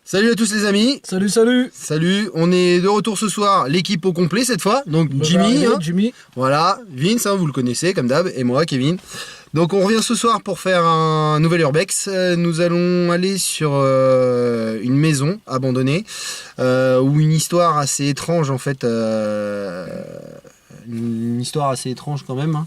Salut à tous les amis. Salut, salut. Salut, on est de retour ce soir, l'équipe au complet cette fois. Donc Jimmy, Jimmy. Voilà, Vince, vous le connaissez comme d'hab, et moi, Kevin. Donc on revient ce soir pour faire un nouvel Urbex. Nous allons aller sur une maison abandonnée, où une histoire assez étrange en fait. Une histoire assez étrange quand même, hein.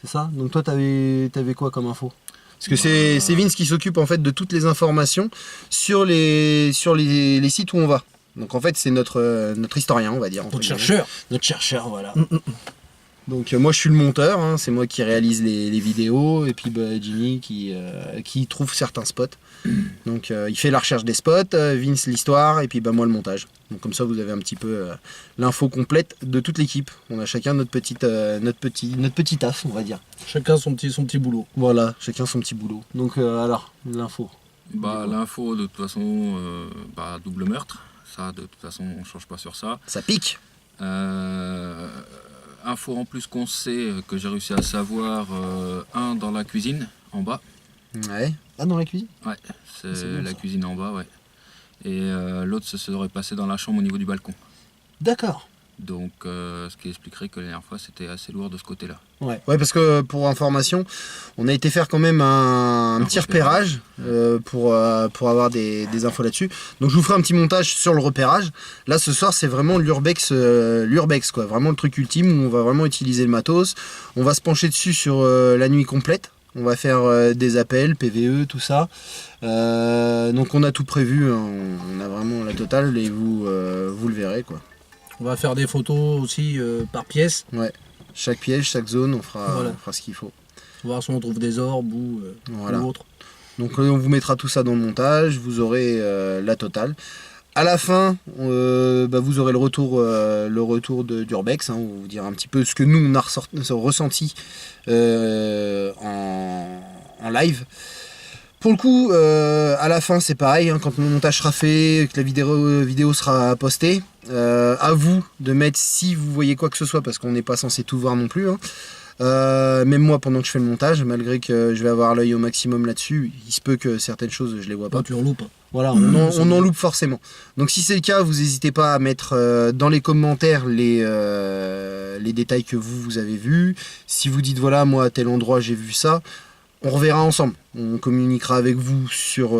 C'est ça? Donc toi t'avais quoi comme info? Parce que c'est Vince qui s'occupe en fait de toutes les informations sur les sites où on va. Donc en fait c'est notre historien, on va dire. Notre chercheur, voilà. Donc moi je suis le monteur, hein, c'est moi qui réalise les vidéos, et puis Jimmy qui trouve certains spots. Donc il fait la recherche des spots, Vince l'histoire, et puis moi le montage. Donc comme ça vous avez un petit peu l'info complète de toute l'équipe. On a chacun notre petit taf, on va dire. Chacun son petit boulot. Voilà, chacun son petit boulot. Donc alors, l'info. L'info de toute façon, double meurtre. Ça de toute façon on change pas sur ça. Ça pique. Info en plus qu'on sait, que j'ai réussi à savoir, un dans la cuisine, en bas. Ouais. Ah, dans la cuisine? Ouais, c'est bon, la cuisine en bas, ouais. Et l'autre se serait passé dans la chambre au niveau du balcon. D'accord. Donc, ce qui expliquerait que la dernière fois, c'était assez lourd de ce côté-là. Ouais, parce que pour information, on a été faire quand même un petit repérage pour avoir des infos là-dessus. Donc je vous ferai un petit montage sur le repérage. Là ce soir c'est vraiment l'urbex quoi, vraiment le truc ultime où on va vraiment utiliser le matos. On va se pencher dessus sur la nuit complète. On va faire des appels, PVE, tout ça. Donc on a tout prévu, hein. On a vraiment la totale et vous le verrez quoi. On va faire des photos aussi par pièce. Ouais. Chaque piège, chaque zone, on fera ce qu'il faut. Voir si on trouve des orbes ou autre. Donc on vous mettra tout ça dans le montage, vous aurez la totale. À la fin, vous aurez le retour d'Urbex, hein, on va vous dire un petit peu ce que nous on a ressenti en live. Pour le coup, à la fin c'est pareil, hein, quand le montage sera fait, que la vidéo sera postée, à vous de mettre si vous voyez quoi que ce soit, parce qu'on n'est pas censé tout voir non plus, hein. Même moi pendant que je fais le montage, malgré que je vais avoir l'œil au maximum là-dessus, il se peut que certaines choses je les vois pas. Tu en loupes. Voilà, on en loupe forcément. Donc si c'est le cas, vous n'hésitez pas à mettre dans les commentaires les détails que vous avez vus. Si vous dites voilà, moi à tel endroit j'ai vu ça, on reverra ensemble. On communiquera avec vous sur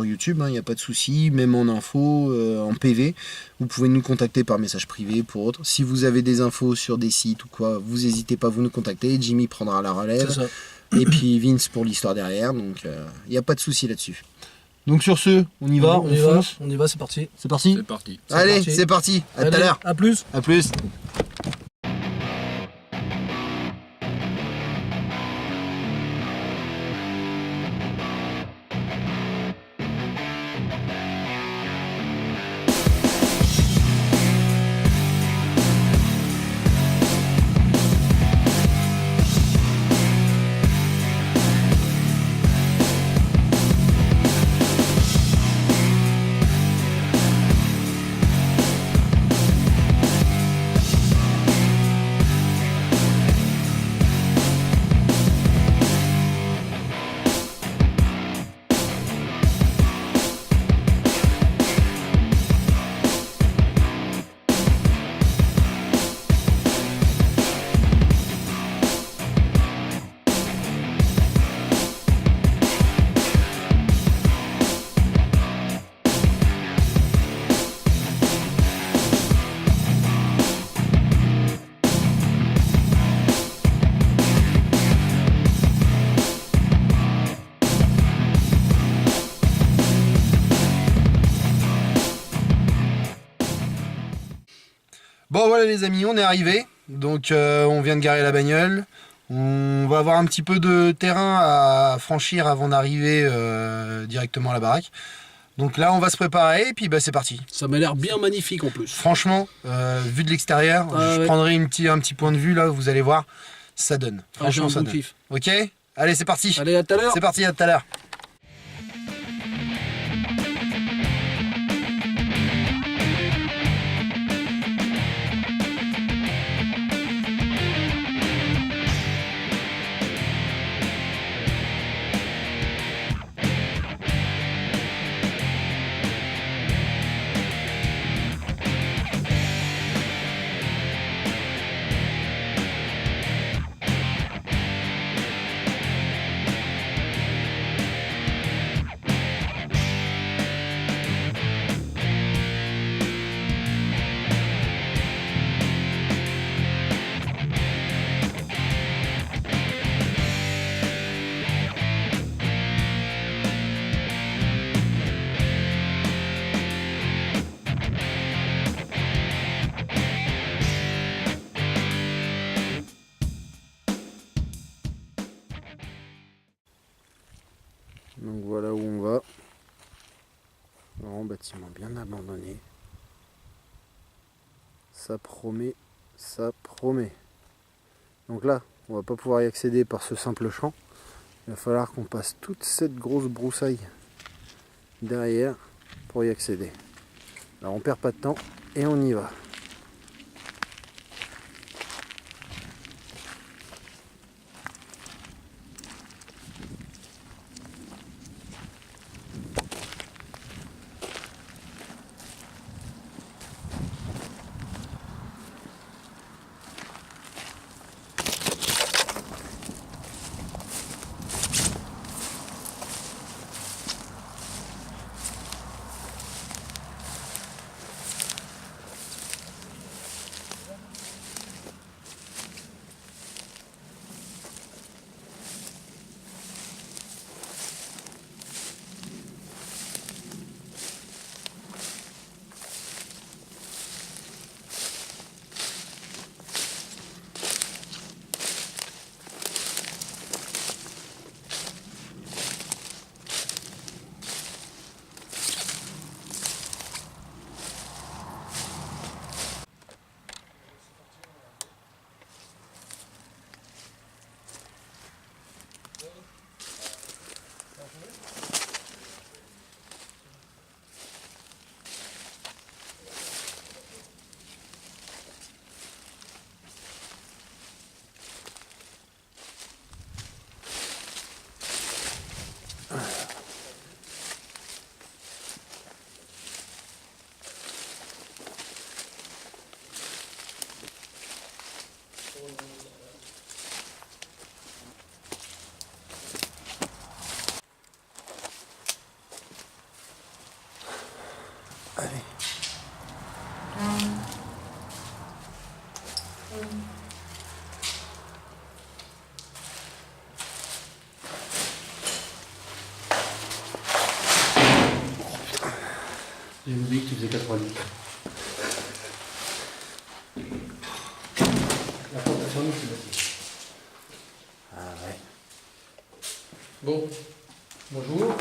YouTube, il n'y a pas de souci, même en info, en PV. Vous pouvez nous contacter par message privé pour autre. Si vous avez des infos sur des sites ou quoi, vous n'hésitez pas à vous nous contacter. Jimmy prendra la relève. C'est ça. Et puis Vince pour l'histoire derrière. Donc il n'y a pas de souci là-dessus. Donc sur ce, on y va, on fonce. On y va, c'est parti. C'est parti. C'est parti. Allez, c'est parti. À tout à l'heure. À plus. À plus. Bon voilà les amis, on est arrivé. Donc on vient de garer la bagnole. On va avoir un petit peu de terrain à franchir avant d'arriver directement à la baraque. Donc là on va se préparer et puis c'est parti. Ça m'a l'air bien magnifique en plus. Franchement, vu de l'extérieur, je prendrai un petit point de vue là, vous allez voir, ça donne. Franchement ça donne. Kiff. Ok, allez c'est parti. Allez, à tout à l'heure. C'est parti, à tout à l'heure. Grand bâtiment bien abandonné. Ça promet, ça promet. Donc là, on va pas pouvoir y accéder par ce simple champ. Il va falloir qu'on passe toute cette grosse broussaille derrière pour y accéder. Alors on perd pas de temps et on y va. Allez. J'ai oublié que tu faisais 90. La porte est fermée, c'est parti. Ah ouais. Bon, bonjour.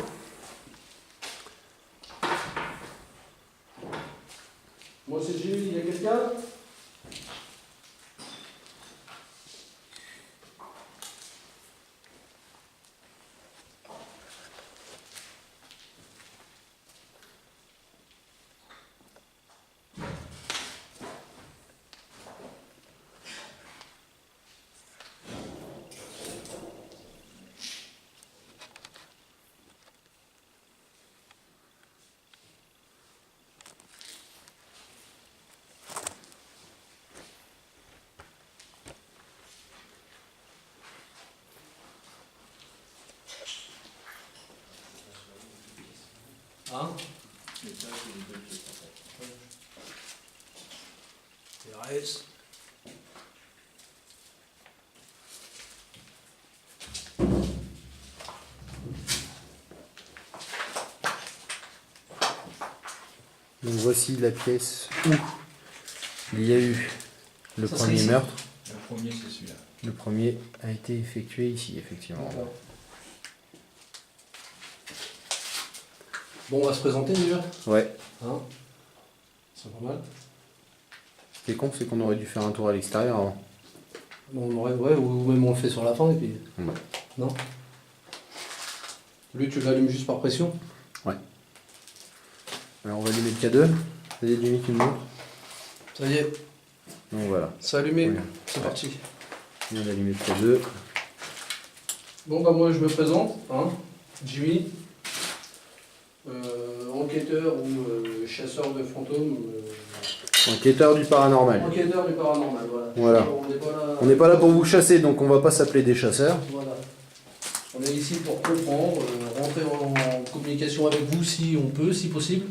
Moi c'est Gilles, il y a quelqu'un? Hein? TRS. Donc voici la pièce où il y a eu le Ça, premier c'est ici. meurtre. Le premier, c'est celui-là. Le premier a été effectué ici, effectivement. D'accord. Bon, on va se présenter déjà. Ouais. Hein? C'est pas mal. Ce qui est con, c'est qu'on aurait dû faire un tour à l'extérieur avant. Bon, on aurait, ouais, ou même on le fait sur la fin et puis. Ouais. Non? Lui, tu l'allumes juste par pression? Alors on va allumer le K2. Ça y est, limite une montre. Ça y est, Donc voilà. c'est allumé. Oui. C'est parti. On vient d'allumer le K2. Bon, bah moi je me présente, hein, Jimmy, enquêteur ou chasseur de fantômes. Enquêteur du paranormal. Enquêteur du paranormal, voilà. Voilà. On n'est pas là pour vous chasser, donc on va pas s'appeler des chasseurs. Voilà. On est ici pour comprendre, rentrer en communication avec vous si on peut, si possible.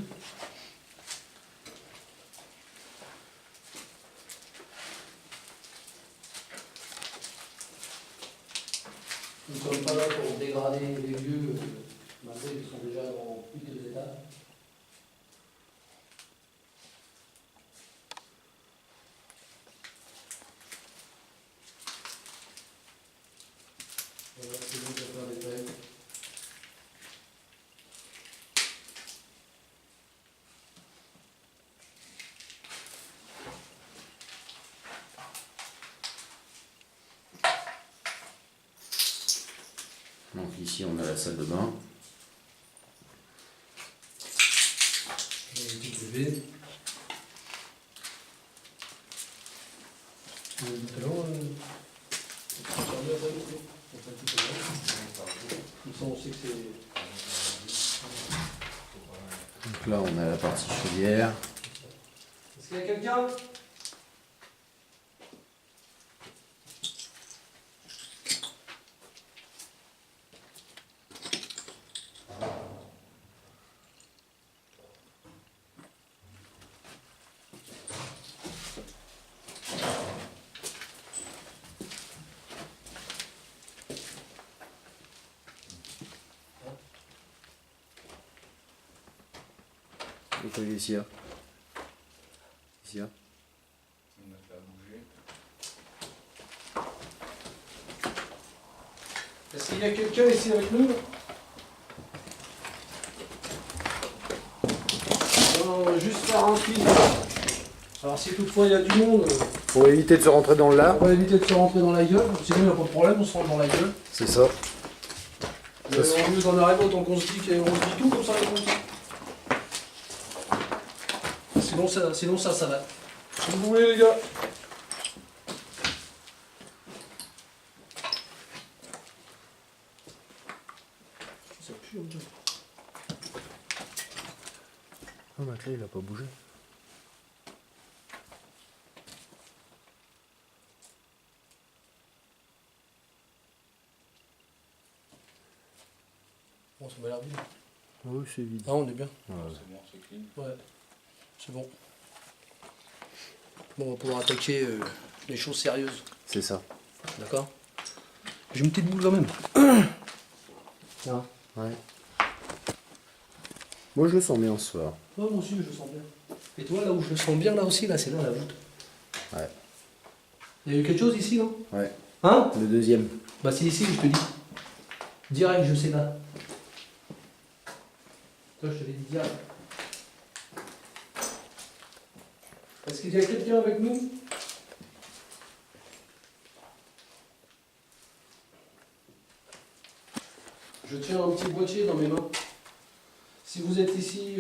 Nous ne sommes pas là pour dégrader les lieux, malgré qu'ils sont déjà dans piteux état. Voilà, c'est bon, je vais faire des traits. Donc ici on a la salle de bain. Une petite levée. Comme ça, on sait que c'est. Donc là on a la partie chaudière. Est-ce qu'il y a quelqu'un? Donc ici là. Ici là. Est-ce qu'il y a quelqu'un ici avec nous? On va juste faire un film. Alors si toutefois il y a du monde, Pour éviter de se rentrer dans le on lard. va éviter de se rentrer dans la gueule. Sinon il n'y a pas de problème, on se rentre dans la gueule. C'est ça. Mais au mieux d'en arriver, autant qu'on se dit tout comme ça les comptes. Sinon ça va. Si vous voulez les gars. Ça pue, on dirait. Ah bah là il a pas bougé. Bon, ça m'a l'air bien. Oui c'est vide. Ah, on est bien. C'est bon, c'est clean. Ouais, c'est bon. Bon, on va pouvoir attaquer les choses sérieuses. C'est ça. D'accord? J'ai une petite boule quand même. Ah. Ouais. Moi je le sens bien ce soir. Ouais, moi aussi, je le sens bien. Et toi, là où je le sens bien, là aussi, là, c'est là, la voûte. Ouais. Il y a eu quelque chose ici, non? Ouais. Hein? Le deuxième. Bah, c'est ici, je te dis. Direct, je sais là. Toi, je te l'ai dit direct. Est-ce qu'il y a quelqu'un avec nous? Je tiens un petit boîtier dans mes mains. Si vous êtes ici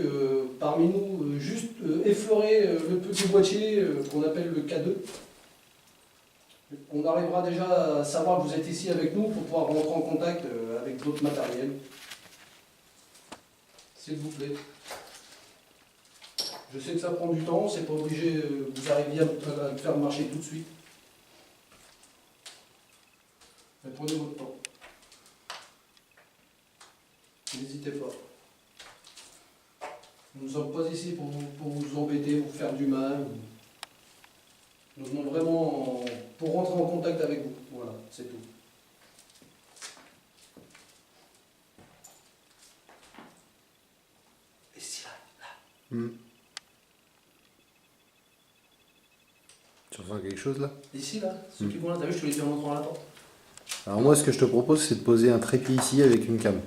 parmi nous, juste effleurez le petit boîtier qu'on appelle le K2. On arrivera déjà à savoir que vous êtes ici avec nous pour pouvoir rentrer en contact avec d'autres matériels. S'il vous plaît. Je sais que ça prend du temps, c'est pas obligé que vous arriviez à le faire marcher tout de suite. Mais prenez votre temps. N'hésitez pas. Nous ne sommes pas ici pour vous embêter, vous faire du mal. Nous venons vraiment pour rentrer en contact avec vous. Voilà, c'est tout. Ici, là. Tu ressens quelque chose là? Ici, là. Ceux qui vont là, t'as vu, je te l'ai dit en entrant à la porte. Alors moi ce que je te propose c'est de poser un trépied ici avec une cam.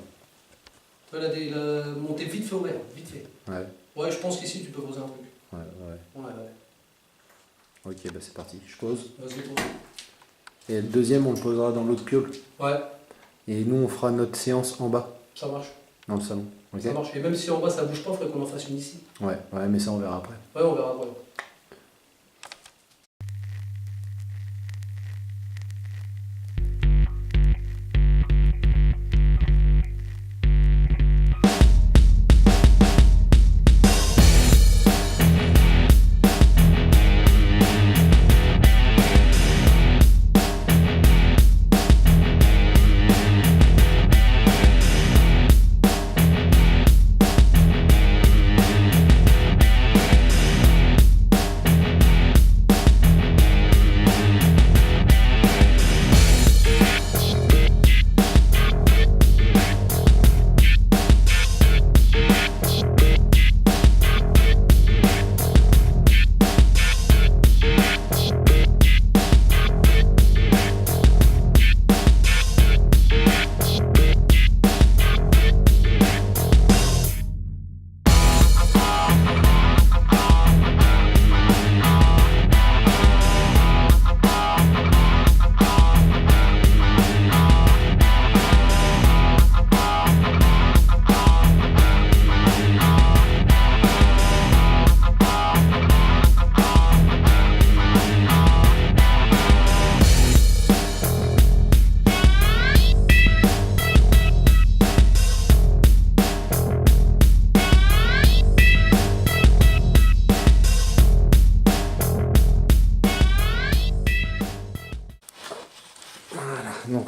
Il a monté vite fait ouvert, vite fait. Ouais. Ouais, je pense qu'ici, tu peux poser un truc. Ouais. Ouais. Ok bah c'est parti. Je pose. Vas-y, pose. Et le deuxième on le posera dans l'autre piole. Ouais, Et nous on fera notre séance en bas, ça marche. dans le salon. Ok? Ça marche. Et même si en bas ça bouge pas, il faudrait qu'on en fasse une ici. Ouais mais ça on verra après. Ouais, on verra après.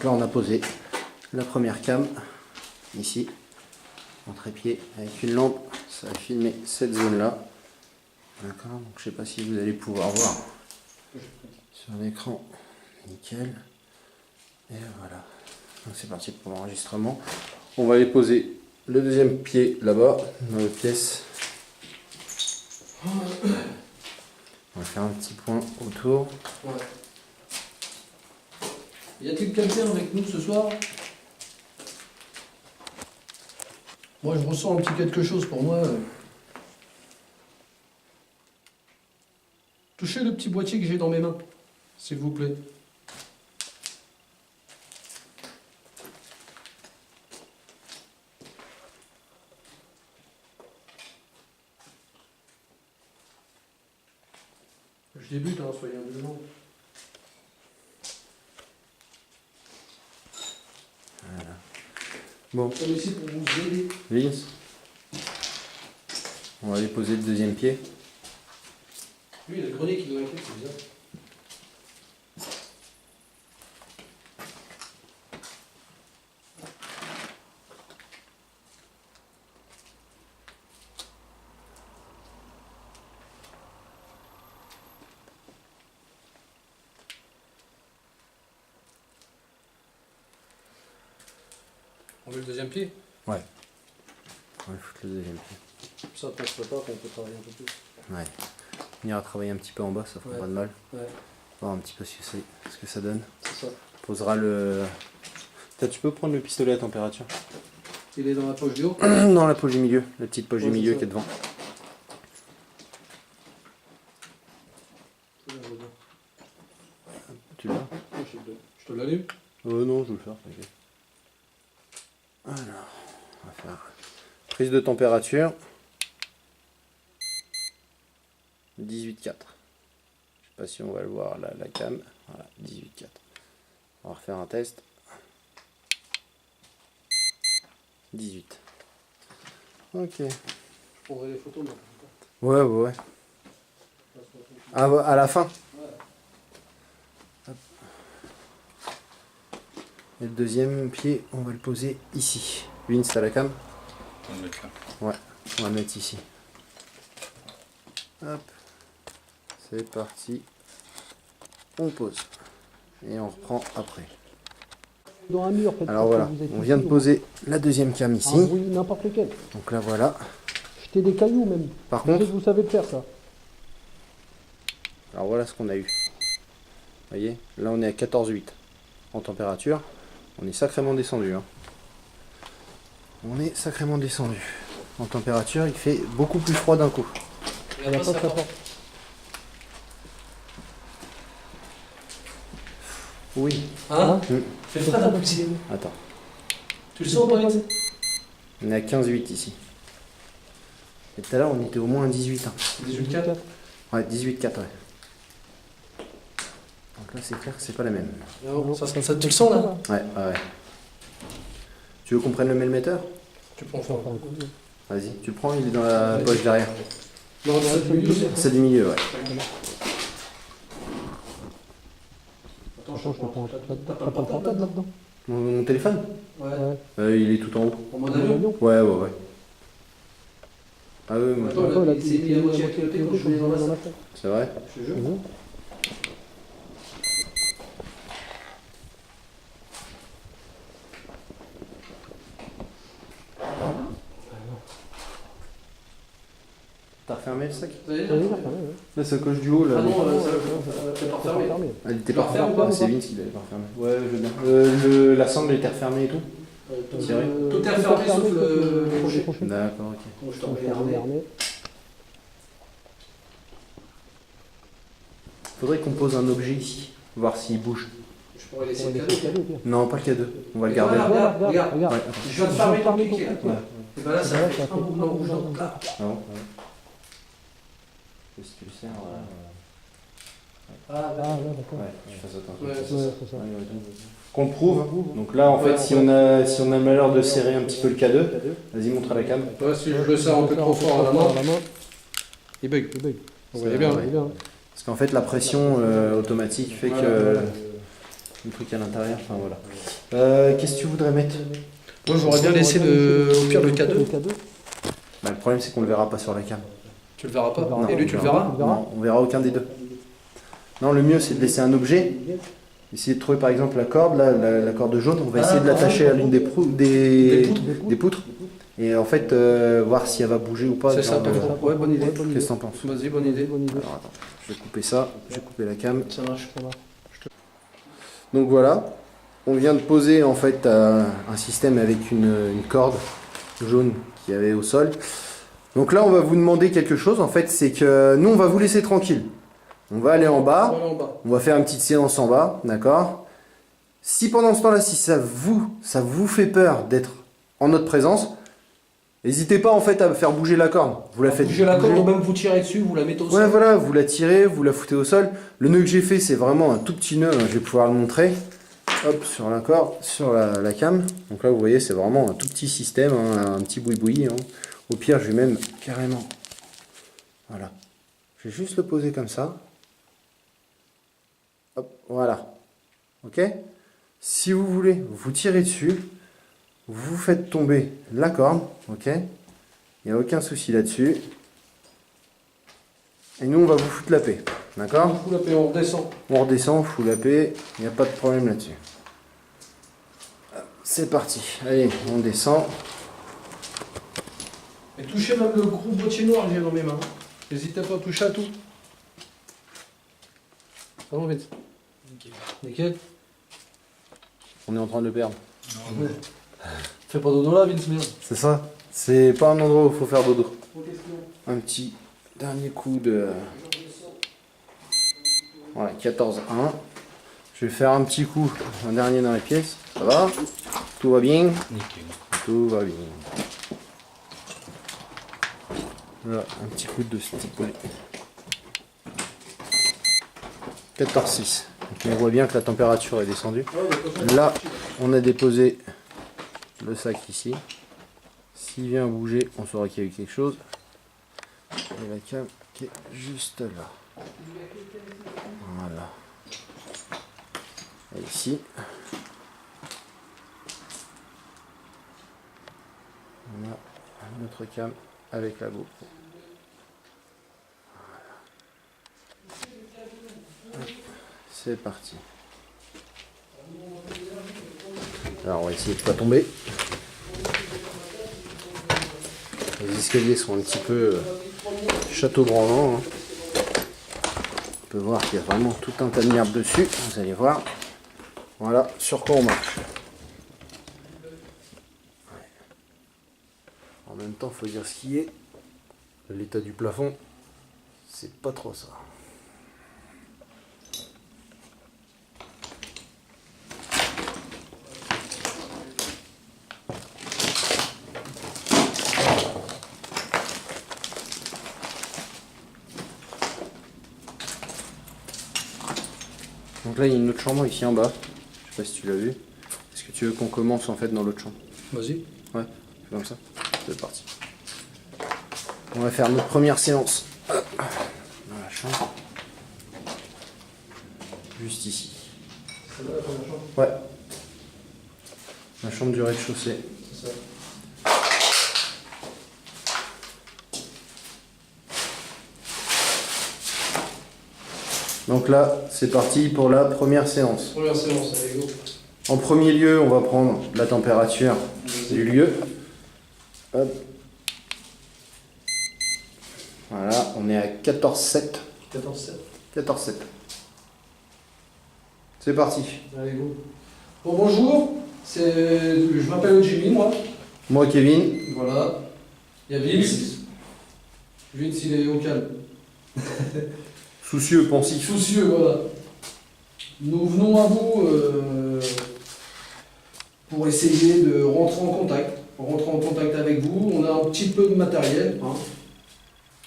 Donc là on a posé la première cam ici en trépied avec une lampe, ça va filmer cette zone là. D'accord, donc je sais pas si vous allez pouvoir voir sur l'écran. Nickel. Et voilà. Donc c'est parti pour l'enregistrement. On va aller poser le deuxième pied là-bas dans la pièce. On va faire un petit point autour. Ouais. Y a-t-il quelqu'un avec nous ce soir? Moi je ressens un petit quelque chose pour moi. Touchez le petit boîtier que j'ai dans mes mains, s'il vous plaît. Je débute, hein, soyez indulgents. Voilà. Bon. On est ici pour vous aider. Vince, on va aller poser le deuxième pied. Lui, il a le grenier qui nous inquiète, c'est bizarre. On met le deuxième pied. Ouais. On va foutre le deuxième pied. Ça, on se prépare, on peut travailler un peu plus. Ouais. On ira travailler un petit peu en bas, ça fera Ouais. pas de mal. Ouais, Voir un petit peu ce que ça donne. c'est ça. On posera le. Tu peux prendre le pistolet à température. Il est dans la poche du haut. Dans la poche du milieu, la petite poche Ouais, du c'est milieu ça. qui est devant. Tu l'as? Je te l'allume. Non, je vais le faire, t'inquiète. Alors, on va faire prise de température. 18,4. Je sais pas si on va le voir la cam. Voilà, 18,4. On va refaire un test. 18. Ok. Je prendrai les photos, moi. Ouais. Ah, à la fin. Hop. Et le deuxième pied, on va le poser ici. Vince, t'as la cam? On va le mettre là. Ouais, on va le mettre ici. Hop. C'est parti. On pose. Et on reprend après. Dans un mur, peut-être. Alors voilà, on vient de poser la deuxième cam ici. Ah oui, n'importe lequel. Donc là voilà. Jeter des cailloux même. Par Je sais contre, que vous savez le faire ça. alors voilà ce qu'on a eu. Vous voyez, là on est à 14,8 en température. On est sacrément descendu. Hein. On est sacrément descendu. En température, il fait beaucoup plus froid d'un coup. Il n'y a pas de rapport. Oui. Hein? Mm. Fais frais la poussière. Attends. Tu le sens, Brice? On est à 15,8 ici. Et tout à l'heure, on était au moins à 18. Hein. 18,4. Ouais, 18,4, ouais. Donc là, c'est clair que c'est pas la même. Non, ça, tu le sens là? Ouais. Tu veux qu'on prenne le mellmetteur? Tu prends fort. Vas-y, tu le prends, il est dans la poche derrière. Non, c'est le milieu, c'est. C'est du milieu, ouais. Attends, Attends, je te prends. T'as pas le portable là-dedans? Mon téléphone? Ouais. Il est tout en haut. En mode avion? Ouais. Ah oui, moi. Attends, Attends, il s'est mis à moitié à côté quand je suis dans la salle. C'est vrai? Je te jure. T'as refermé le sac? Vous avez Oui, vu? La sacoche du haut, là. Ah non, c'est pas fermé. Elle était Tu la pas refermes refermée. ou pas? C'est Vince qui l'avait pas refermée. Ouais, je veux bien. La sangle était refermée et tout? Thierry. Tout est refermé sauf le crochet. D'accord, ok. Bon, je t'en regarde. Faudrait qu'on pose un objet ici, voir s'il bouge. Je pourrais laisser le cadeau. Non, pas le cadeau. On va le Et garder. voilà. Regarde. Ouais. Je viens de fermer ton piquet. Ouais. Et ben là, ça fait un mouvement rouge dans le là. Ah bon? Qu'est-ce que tu le sers? Ah, Ah, ouais, d'accord. Ouais, je fasse attention. Ouais, Ouais, c'est ça. Qu'on le prouve. Donc là, en fait, si on a le malheur de serrer un petit peu le K2, vas-y, montre à la cam. Toi, si je le sers un peu trop fort à la main, il bug. Vous voyez bien. Ouais. Parce qu'en fait, la pression automatique fait que. le truc à l'intérieur, enfin voilà. Qu'est-ce que tu voudrais mettre? Moi j'aurais bien laissé au pire le K2. Bah, le problème c'est qu'on le verra pas sur la cam. Tu le verras pas. Non, Et lui tu le verras. Non, on verra aucun des deux. Non, le mieux c'est de laisser un objet. Essayer de trouver par exemple la corde, là, la corde jaune, on va essayer de l'attacher à l'une des poutres. Et en fait, voir si elle va bouger ou pas. C'est ça, ouais, bonne idée. Qu'est-ce que t'en penses? Vas-y, bonne idée. Alors attends, je vais couper ça, je vais couper la cam. Ça marche. Donc voilà, on vient de poser en fait un système avec une corde jaune qu'il y avait au sol. Donc là, on va vous demander quelque chose, en fait, c'est que nous, on va vous laisser tranquille. On va aller en bas, on va faire une petite séance en bas, d'accord? Si pendant ce temps-là, si ça vous fait peur d'être en notre présence, n'hésitez pas en fait à faire bouger la corde. Vous la faites bouger la corde, ou même vous tirez dessus, vous la mettez au sol. Ouais, voilà, vous la tirez, vous la foutez au sol. Le nœud que j'ai fait, c'est vraiment un tout petit nœud, hein, je vais pouvoir le montrer. Hop, sur la corde, sur la cam. Donc là, vous voyez, c'est vraiment un tout petit système, hein, un petit boui-boui. Hein. Au pire, je vais même carrément... Voilà. Je vais juste le poser comme ça. Hop, voilà. Ok? Si vous voulez, vous tirez dessus. Vous faites tomber la corde. Ok? Il n'y a aucun souci là-dessus. Et nous, on va vous foutre la paix. D'accord? On fout la paix, on redescend. On redescend, on fout la paix. Il n'y a pas de problème là-dessus. C'est parti. Allez, on descend. Et touchez même le gros boîtier noir que j'ai dans mes mains. N'hésitez pas à toucher à tout. Ça va vite. Nickel. On est en train de le perdre. Fais pas dodo là, Vince, merde. C'est ça. C'est pas un endroit où il faut faire dodo. Un petit dernier coup de... Voilà, 14-1. Je vais faire un petit coup, un dernier dans les pièces. Ça va? Tout va bien? Nickel. Tout va bien. Là, un petit coup de stipuler. 14-6. Donc on voit bien que la température est descendue. Là, on a déposé le sac ici. S'il vient bouger, on saura qu'il y a eu quelque chose. Et la cam qui est juste là. Voilà. Et ici. On a notre cam avec la GoPro. Voilà. C'est parti. Alors on va essayer de ne pas tomber. Les escaliers sont un petit peu château branlant. Hein. On peut voir qu'il y a vraiment tout un tas de merde dessus. Vous allez voir. Voilà sur quoi on marche. En même temps, il faut dire ce qui est. L'état du plafond, c'est pas trop ça. Donc là, il y a une autre chambre ici en bas. Je sais pas si tu l'as vu. Est-ce que tu veux qu'on commence en fait dans l'autre chambre? Vas-y. Ouais, c'est comme ça. C'est parti. On va faire notre première séance dans la chambre. Juste ici. Ouais. La chambre du rez-de-chaussée. C'est ça. Donc là, c'est parti pour la première séance. Première séance, allez go. En premier lieu, on va prendre la température du lieu. Hop. Voilà, on est à 14,7. 14-7. 14,7. C'est parti. Allez go. Bon, bonjour. Je m'appelle Jimmy, moi. Moi, Kevin. Voilà. Il y a Vince. Vince, il est au calme. Soucieux, pensif. Soucieux, voilà. Nous venons à vous pour essayer de rentrer en contact. Rentrer en contact avec vous. On a un petit peu de matériel. Hein.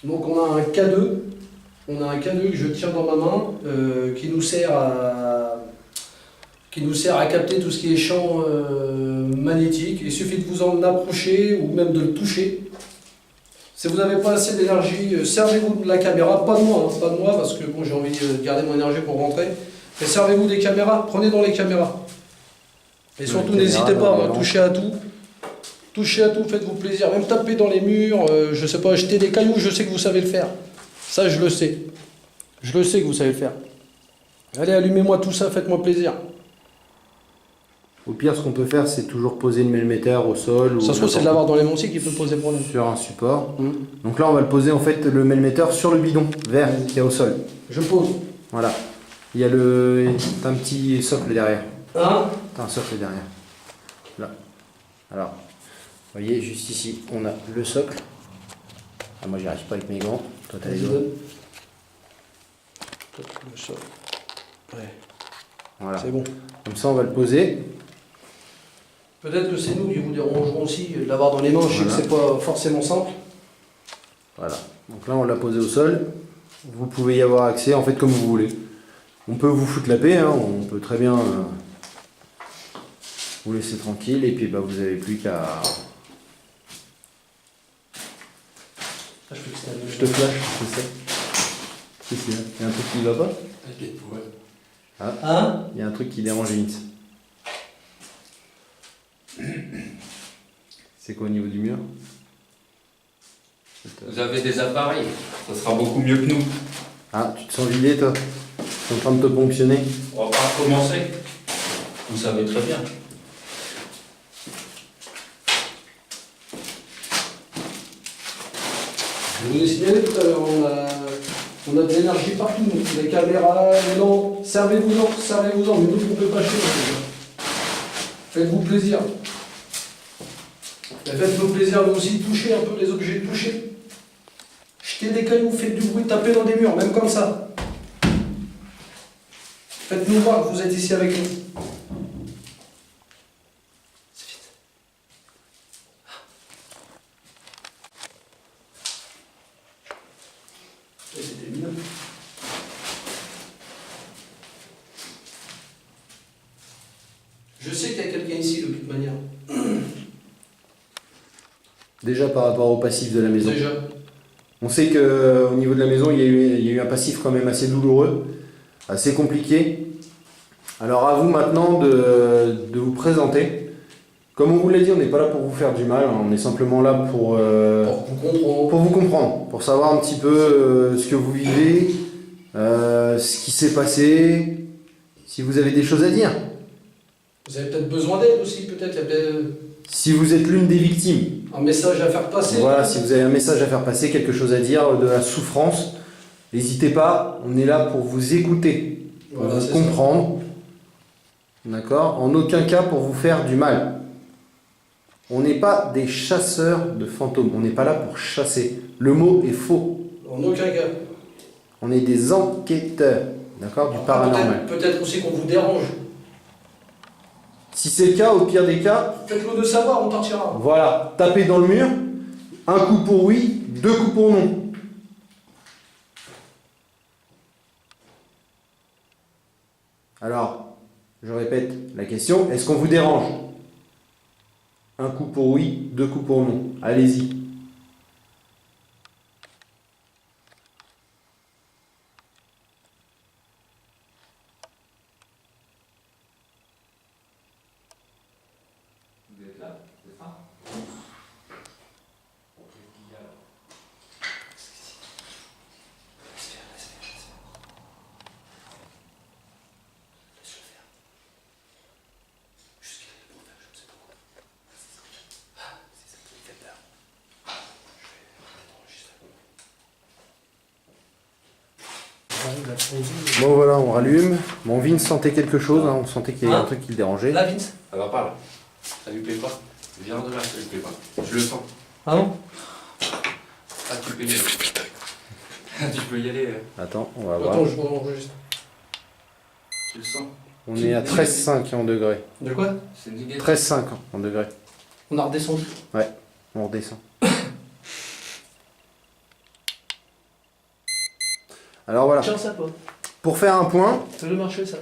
Donc on a un K2. On a un K2 que je tiens dans ma main qui nous sert à capter tout ce qui est champ magnétique. Il suffit de vous en approcher ou même de le toucher. Si vous n'avez pas assez d'énergie, servez-vous de la caméra, pas de moi, hein, pas de moi parce que bon, j'ai envie de garder mon énergie pour rentrer. Et servez-vous des caméras, prenez dans les caméras. Et surtout, n'hésitez pas à toucher à tout. Touchez à tout, faites-vous plaisir. Même taper dans les murs, je sais pas, jeter des cailloux, je sais que vous savez le faire. Ça, je le sais. Je le sais que vous savez le faire. Allez, allumez-moi tout ça, faites-moi plaisir. Au pire, ce qu'on peut faire, c'est toujours poser le mellemètre au sol. Ça se trouve, c'est de l'avoir dans les monts qui peut poser problème. Sur un support. Donc là, on va le poser en fait le mellemètre sur le bidon vert qui est au sol. Je pose. Voilà. Il y a t'as un petit socle derrière. Hein? T'as un socle derrière. Là. Alors, vous voyez, juste ici, on a le socle. Ah, moi, j'y arrive pas avec mes gants. Toi, t'as les doigts. Le sol. Ouais. Voilà. C'est bon. Comme ça, on va le poser. Peut-être que c'est nous qui vous dérangerons aussi de l'avoir dans les mains. Je sais que c'est pas forcément simple. Voilà. Donc là, on l'a posé au sol. Vous pouvez y avoir accès, en fait, comme vous voulez. On peut vous foutre la paix, hein. On peut très bien vous laisser tranquille. Et puis, bah, vous n'avez plus qu'à... Je te flash, je sais. Qu'est-ce qu'il y a? Il y a un truc qui va pas? T'inquiète, ouais. Ah, Hein? il y a un truc qui dérange Vince. C'est quoi au niveau du mur? Vous avez des appareils, ça sera beaucoup mieux que nous. Ah, tu te sens vidé toi? Tu es en train de te ponctionner? On va pas recommencer. Vous savez très bien. Je vous ai signalé tout à l'heure, on a de l'énergie partout, les caméras, les lampes, servez-vous-en, mais nous on ne peut pas chez nous. Faites-vous plaisir. Et faites-vous plaisir, mais aussi touchez un peu les objets, touchez. Jetez des cailloux, faites du bruit, tapez dans des murs, même comme ça. Faites-nous voir que vous êtes ici avec nous. C'est vite. C'était bien. Je sais qu'il y a quelqu'un ici de toute manière. Déjà par rapport au passif de la maison. Déjà. On sait qu'au niveau de la maison, il y a eu un passif quand même assez douloureux, assez compliqué. Alors à vous maintenant de vous présenter. Comme on vous l'a dit, on n'est pas là pour vous faire du mal, on est simplement là pour vous comprendre, pour savoir un petit peu ce que vous vivez, ce qui s'est passé, si vous avez des choses à dire. Vous avez peut-être besoin d'aide aussi, peut-être. Il y a peut-être Si vous êtes l'une des victimes, un message à faire passer. voilà, si vous avez un message à faire passer, quelque chose à dire, de la souffrance, n'hésitez pas, on est là pour vous écouter, pour Voilà, vous c'est comprendre, d'accord? En aucun cas pour vous faire du mal. On n'est pas des chasseurs de fantômes, on n'est pas là pour chasser. Le mot est faux. ça. En aucun cas. On est des enquêteurs, d'accord, du paranormal. Peut-être aussi qu'on vous dérange. Si c'est le cas, au pire des cas, Faites-le de savoir, on partira. voilà, tapez dans le mur, un coup pour oui, deux coups pour non. Alors, je répète la question, est-ce qu'on vous dérange? Un coup pour oui, deux coups pour non. Allez-y. Vous êtes là, c'est ça? Bon voilà, on rallume. Bon, Vince sentait quelque chose, hein, on sentait qu'il y avait un truc qui le dérangeait. Là, Vince. Alors parle. Ça lui plaît pas. Viens de là, ça lui plaît pas. Je le sens. Ah bon? Ah, tu peux y aller. Tu peux y aller. Attends, on va voir. Attends, je enregistre. Tu le sens. On est à 13,5 en degrés. De quoi? C'est négatif. 13,5 en degrés. On a redescendu. On redescend. Alors voilà, Tiens ça, toi. pour faire un point, Ça veut marcher, ça.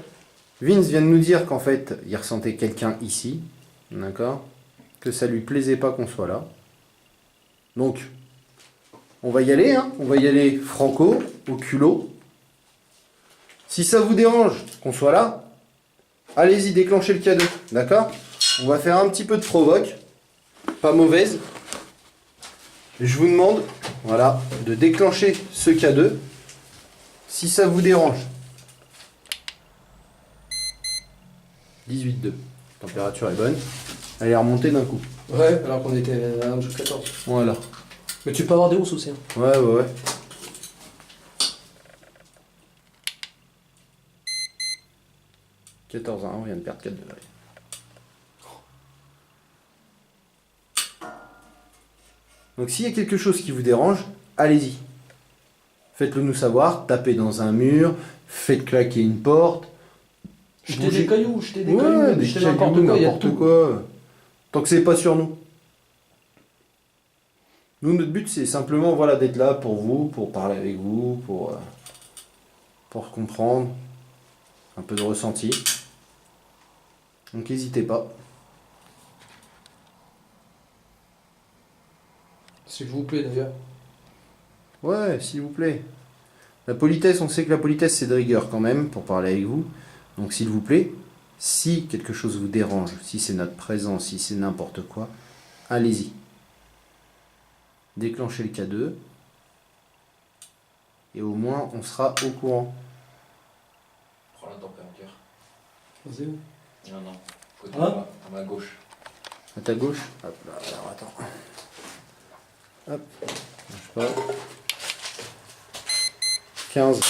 Vince vient de nous dire qu'en fait, il ressentait quelqu'un ici, d'accord? Que ça lui plaisait pas qu'on soit là. Donc, on va y aller, hein? On va y aller franco, au culot. Si ça vous dérange qu'on soit là, allez-y, déclenchez le K2, d'accord? On va faire un petit peu de provoque, pas mauvaise. Je vous demande, voilà, de déclencher ce K2, si ça vous dérange. 18,2. Température est bonne. Elle est remontée d'un coup. Ouais, alors qu'on était à 14. Voilà. Mais tu peux avoir des hausses aussi. Hein. Ouais. 14 à 1, on vient de perdre 4 degrés. Donc s'il y a quelque chose qui vous dérange, allez-y. Faites-le nous savoir, tapez dans un mur, faites claquer une porte. Jetez des cailloux, jetez des Ouais, cailloux, des jetez cailloux, n'importe quoi, il y a n'importe tout. quoi. Tant que c'est pas sur nous. Nous, notre but, c'est simplement voilà, d'être là pour vous, pour parler avec vous, pour comprendre, un peu de ressenti. Donc n'hésitez pas. S'il vous plaît d'ailleurs. Ouais, s'il vous plaît. La politesse, on sait que la politesse, c'est de rigueur quand même, pour parler avec vous. Donc s'il vous plaît, si quelque chose vous dérange, si c'est notre présence, si c'est n'importe quoi, allez-y. Déclenchez le K2. Et au moins, on sera au courant. Prends la température. Vas-y. Non, non. Côté Hein à ma gauche. À ta gauche. Hop là, alors attends. Hop. Bouge pas. 15.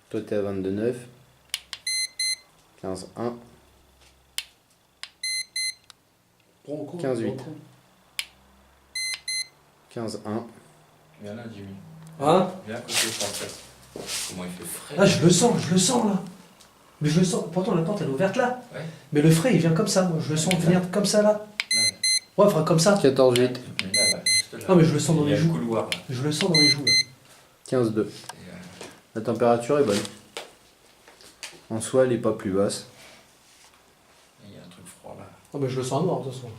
Toi, t'es à 22,9. 15, 1. Prends en compte. 15,8. 15, 1. Viens là, Jimmy. Hein? Viens à côté, Français. Comment il fait frais. Ah, je le sens là. Mais je le sens. Pourtant la porte elle est ouverte là. Ouais. Mais le frais il vient comme ça, moi. Je le sens venir comme ça là. Là, Ouais, enfin comme ça. 14, 8. mais là, juste là. Ah, mais je le sens dans Il y les a le joues. couloir là. Je le sens dans les joues là. 15, 2. Et, La température est bonne. En soi, elle n'est pas plus basse. il y a un truc froid là. Ah, mais je le sens noir de toute façon.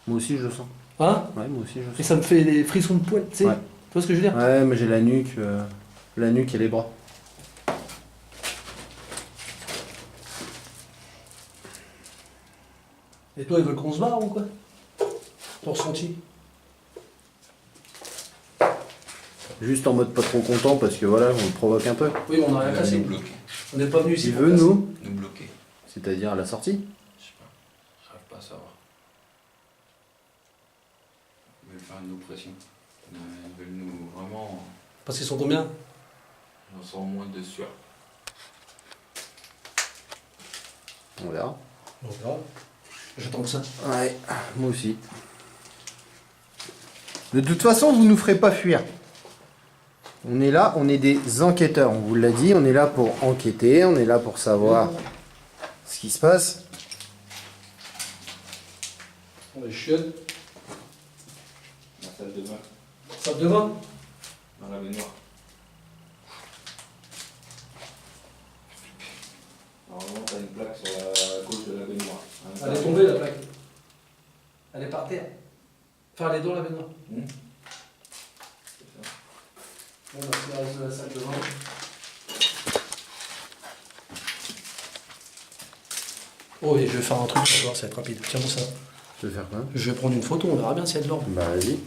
Moi aussi, je le sens. Hein? Ouais, moi aussi, je le Et sens. ça me fait des frissons de poil, tu sais. Ouais. Tu vois ce que je veux dire? Ouais, mais j'ai la nuque et les bras. Et toi, ils veulent qu'on se barre ou quoi? Ton ressenti? Juste en mode pas trop content parce que voilà, on le provoque un peu. Oui, mais on a rien Il va cassé. nous bloquer. On n'est pas venu ici. Il pour veut casser. nous, Nous bloquer. c'est-à-dire à la sortie. Je sais pas. J'arrive pas à savoir. Ils veulent faire une oppression. Ils veulent nous vraiment. Parce qu'ils sont combien? J'en sens moins de sueur. On verra. On verra. J'attends que ça. Ouais, moi aussi. De toute façon, vous nous ferez pas fuir. On est là, on est des enquêteurs, on vous l'a dit, on est là pour enquêter, on est là pour savoir ce qui se passe. On est chiottes. La salle de bain. Salle de bain? Dans la baignoire. Normalement, t'as une plaque sur la gauche de la baignoire. Elle est tombée la plaque. Elle est par terre. Enfin, elle est dans la baignoire. C'est ça. Bon, bah, c'est le reste de la salle de bain. Oh, et je vais faire un truc, tu vas voir, ça va être rapide. Tiens-moi ça. Je vais faire quoi? Je vais prendre une photo, on verra bien s'il y a de l'ordre. Bah vas-y.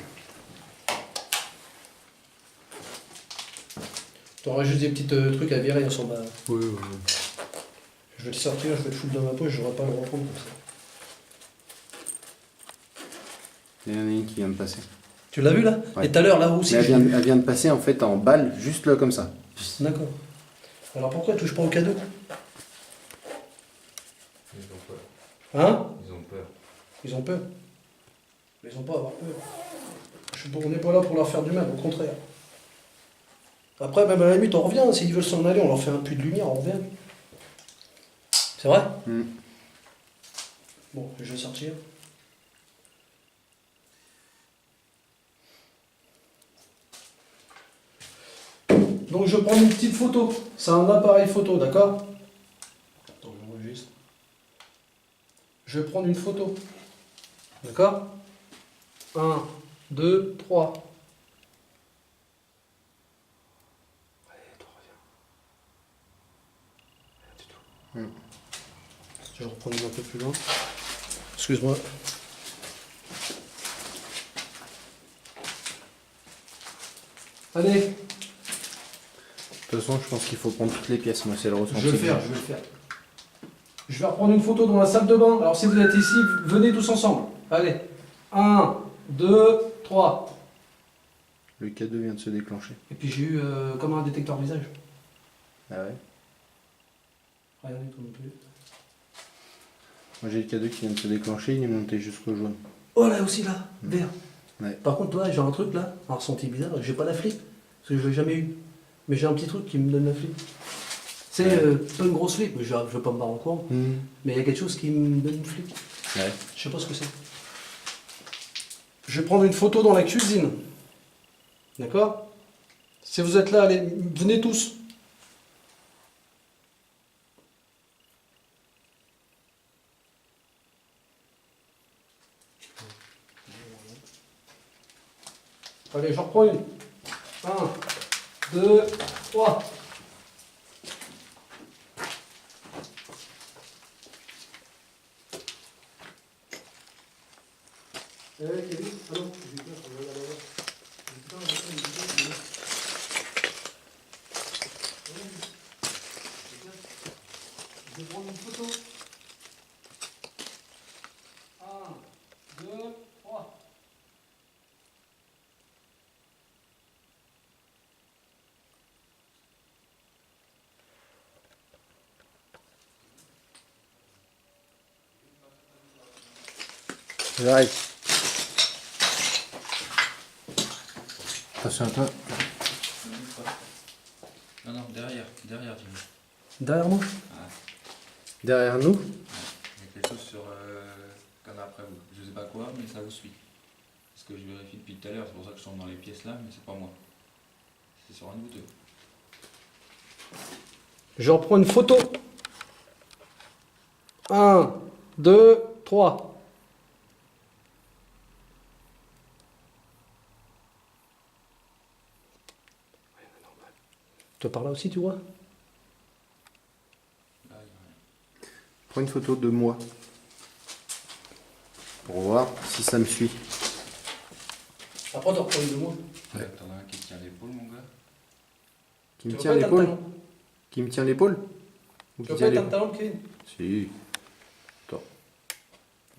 T'auras juste des petits trucs à virer sur ma. Oui. Je vais le sortir, je vais le foutre dans ma poche, je n'aurai pas à le reprendre comme ça. Il y en a une qui vient de passer. Tu l'as vu là? Ouais. Et tout à l'heure là aussi. Mais je l'ai vu. elle vient de passer en fait en balle, juste là comme ça. D'accord. Alors pourquoi tu touches pas au cadeau? Ils ont peur. Hein? Ils ont peur. Ils ont peur. Mais ils ont pas à avoir peur. On n'est pas là pour leur faire du mal, au contraire. Après, même à la limite, on revient. S'ils veulent s'en aller, on leur fait un puits de lumière, on revient. C'est vrai? Hmm. Bon, je vais sortir. Donc je prends une petite photo. C'est un appareil photo, d'accord? Attends, j'enregistre. Je vais prendre une photo. D'accord? 1, 2, 3. Je vais reprendre un peu plus loin. Excuse-moi. Allez, De toute façon, je pense qu'il faut prendre toutes les pièces. Moi, c'est le ressenti. je vais le faire. Je vais reprendre une photo dans la salle de bain. Alors si vous êtes ici, venez tous ensemble. Allez. 1, 2, 3. Le K2 vient de se déclencher. Et puis j'ai eu comme un détecteur visage. Ah ouais. Rien du tout non plus. Moi, j'ai le K2 qui vient de se déclencher. Il est monté jusqu'au jaune. Oh là aussi là, vert. Ouais. Par contre, toi, j'ai un truc là, un ressenti bizarre. J'ai pas la flip. Parce que je l'ai jamais eu. Mais j'ai un petit truc qui me donne la flip. C'est pas une grosse flip, je veux pas me barrer en courant. Mais il y a quelque chose qui me donne une flip. Ouais. Je sais pas ce que c'est. Je vais prendre une photo dans la cuisine. D'accord? Si vous êtes là, allez, venez tous. Allez, j'en reprends une. 1, 2, 3. Kevin, allô, j'ai peur, je vais aller voir. Je vais prendre une photo. 1, 2, 3. J'arrive. Attention à toi. Non, non, derrière, dis-moi. Derrière moi? Derrière nous. Il y a quelque chose sur comme après vous. Je sais pas quoi, mais ça vous suit. Parce que je vérifie depuis tout à l'heure, c'est pour ça que je tombe dans les pièces là, mais c'est pas moi. C'est sur un de vous deux. Je reprends une photo. 1, 2, 3. Toi par là aussi, tu vois? Là, il y a rien. Prends une photo de moi. Pour voir si ça me suit. Après, tu reprends une de moi. Ouais. T'en as un qui tient l'épaule, mon gars. Qui me Tu veux tient pas être un l'épaule? talon? Qui me tient l'épaule? Ou Tu qui veux tient pas être un l'épaule? talon, Kevin? Si.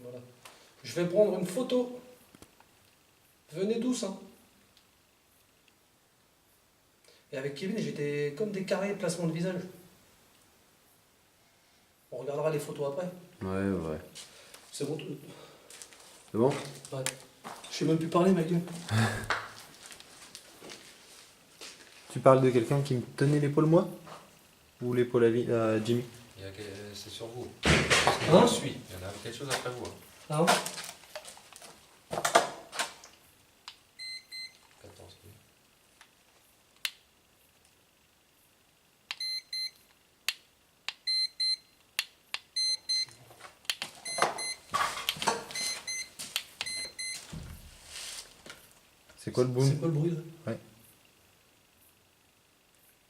Voilà. Je vais prendre une photo. Venez tous, hein. Et avec Kevin, j'étais comme des carrés placement de visage. On regardera les photos après. Ouais. C'est bon. C'est bon? Ouais. Je sais même plus parler, ma gueule. Tu parles de quelqu'un qui me tenait l'épaule, moi? Ou l'épaule à Jimmy? C'est sur vous. Hein? Je suis. Il y en a quelque chose après vous. Ah ouais? 14. C'est quoi le boom? C'est quoi le bruit là? Ouais.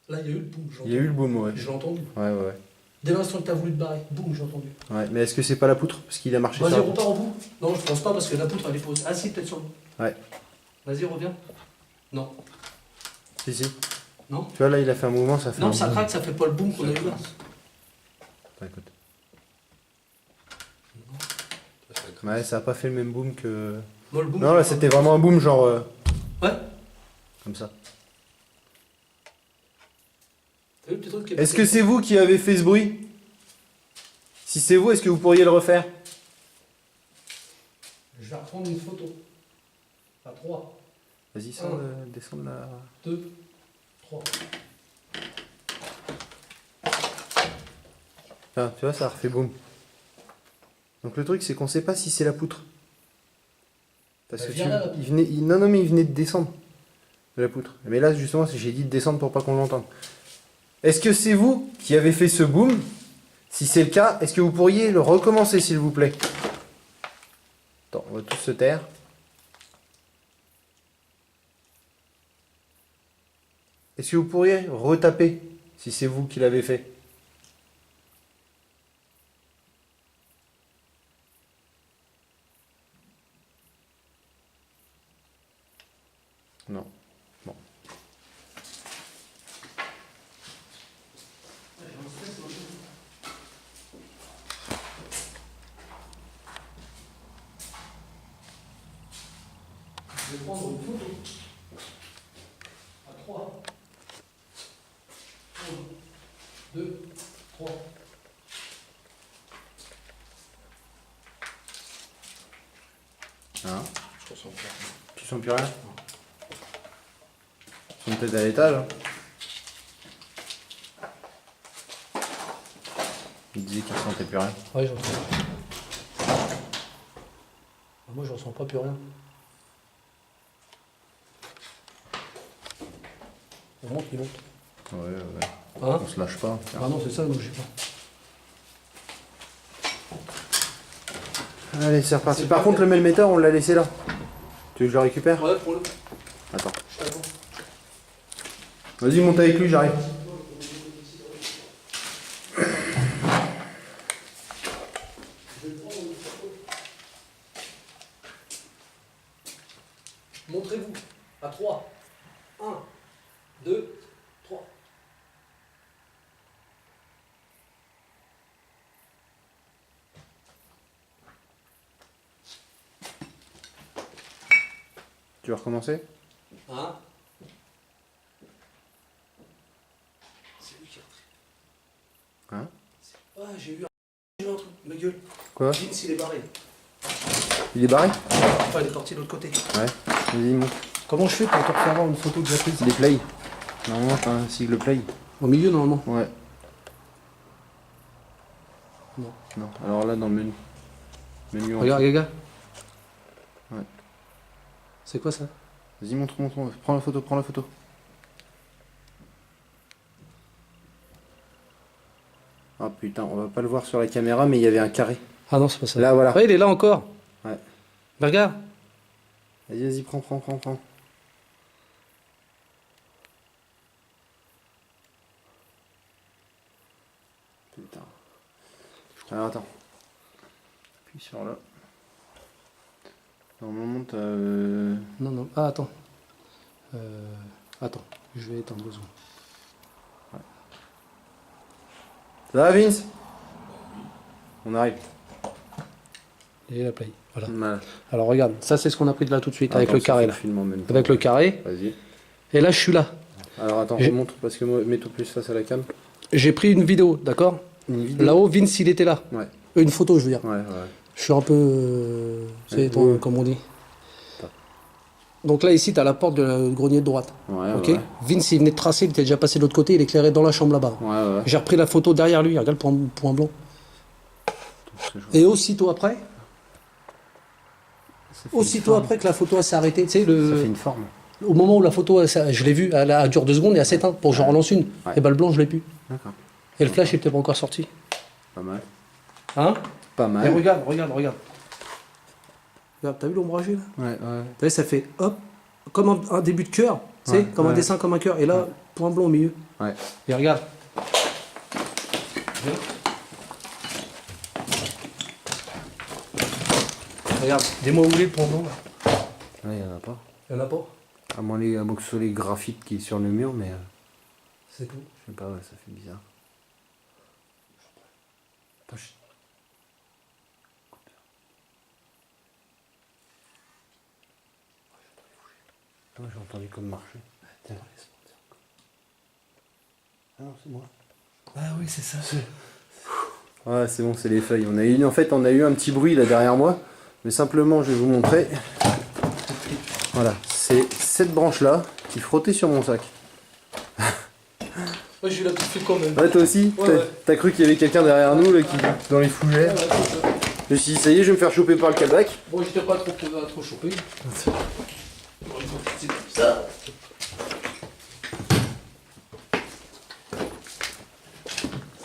Là, il y a eu le boum, j'ai Il y a eu le boom, ouais. J'ai entendu. Ouais. Dès l'instant que t'as voulu te barrer, boum, j'ai entendu. Ouais, mais est-ce que c'est pas la poutre? Parce qu'il a marché Vas-y, ça. repars au bout. Non, je pense pas parce que la poutre elle est posée. Ah si, peut-être sur le bout. Ouais. Vas-y, reviens. Non. Si. Non? Tu vois, là, il a fait un mouvement, ça fait Non, un ça boom. craque, ça fait pas le boum qu'on a eu là. Attends, écoute. Ouais, ça a pas fait le même boom que... Moi, le boum. Non, là, c'était vraiment un boom, genre... Ouais. Comme ça. T'as vu le petit truc qui est Est-ce que c'est vous qui avez fait ce bruit? Si c'est vous, est-ce que vous pourriez le refaire? Je vais reprendre une photo. À 3, Vas-y, descends là. 2, 3. Ah, tu vois, ça a refait boum. Donc le truc, c'est qu'on sait pas si c'est la poutre. Parce que Viens là, la poutre. Non, mais il venait de descendre de la poutre. Mais là, justement, j'ai dit de descendre pour pas qu'on l'entende. Est-ce que c'est vous qui avez fait ce boom? Si c'est le cas, est-ce que vous pourriez le recommencer, s'il vous plaît? Attends, on va tous se taire. Est-ce que vous pourriez retaper si c'est vous qui l'avez fait? Non. Bon. Je vais prendre une photo. À 3. 1, 2, 3. Hein? Je ressens pas. Tu sens plus rien? Tu sens peut-être à l'étage. Hein. Il disait qu'il ressentait plus rien. Ouais, je ressens. Moi, je ressens pas plus rien. On monte, il monte. Ouais. Hein? On se lâche pas. Ah non, c'est ça, ne bougez pas. Allez, c'est reparti. Par contre, le melmetteur, on l'a laissé là. Tu veux que je le récupère? Ouais, pour le. Attends. Je t'attends. Vas-y, monte avec lui, j'arrive. Montrez-vous. À 3. 1, 2, 3. Tu veux recommencer? 1. C'est lui qui a Hein? Ah, j'ai eu un truc. Ma gueule. Quoi? Vince, il est barré. Il est barré? Enfin, il est parti de l'autre côté. Ouais. Vas-y, monte. Comment je fais pour te refaire avoir une photo que j'ai prise? Il est play. Normalement, t'as un sigle play. Au milieu, normalement. Ouais. Non. Non. Alors là, dans le menu. Menu en Regarde, dessous. Gaga. Ouais. C'est quoi ça? Vas-y, montre. Prends la photo. Ah putain, on va pas le voir sur la caméra, mais il y avait un carré. Ah non, c'est pas ça. Là, voilà. Ah, il est là encore. Ouais. Bah, regarde. Vas-y, prends. Putain. Alors attends. Appuie sur là. Normalement t'as... Non. Ah, attends. Attends, je vais éteindre 2 secondes. Ça va Vince? On arrive. Et la play. Voilà. Voilà. Alors regarde, ça c'est ce qu'on a pris de là tout de suite, avec Attends, le ça carré fait là. film en même temps. Avec le carré. Vas-y. Et là je suis là. Alors attends, J'ai- remonte parce que moi, mets-toi plus face à la cam. J'ai pris une vidéo, d'accord? Une vidéo. Là-haut, Vince il était là. Ouais. Une photo, je veux dire. Ouais. Je suis un peu. Tu sais, Ouais. comme on dit. Pas. Donc là, ici, tu as la porte du grenier de droite. Ouais, Ok. ouais. Vince, il venait de tracer, il était déjà passé de l'autre côté, il éclairait dans la chambre là-bas. Ouais. J'ai repris la photo derrière lui, regarde le point blanc. Et aussitôt après que la photo s'est arrêtée, tu sais, Ça fait une forme. au moment où la photo, je l'ai vue, elle dure 2 secondes et elle s'éteint pour que j'en relance une. Ouais. Et ben le blanc, je l'ai plus. D'accord. Et le flash, il était pas encore sorti. Pas mal. Hein? Pas Et mal. regarde. Regarde, t'as vu l'ombragé là? Ouais. T'as vu, ça fait hop, comme un début de cœur, tu sais, Ouais, comme un ouais. dessin, comme un cœur. Et là, point blanc au milieu. Ouais. Et regarde. Regarde, dis-moi où il est le point blanc là. Ouais, il y en a pas. Il y en a pas? À moins que ce soit les graphites qui est sur le mur, mais C'est tout. je sais pas, ouais, ça fait bizarre. Attends, j'ai entendu comme marcher. Tiens. Ah non, c'est moi. Ah oui, c'est ça. Ouais, c'est bon, c'est les feuilles. En fait, on a eu un petit bruit là derrière moi, mais simplement, je vais vous montrer. Voilà, c'est cette branche là qui frottait sur mon sac. Ouais, j'ai eu la petite fille quand même. Ouais, toi aussi, Ouais. t'as cru qu'il y avait quelqu'un derrière nous là, qui dans les fougères. Je me suis dit, ça y est, je vais me faire choper par le cadac. Bon, j'étais pas trop chopé.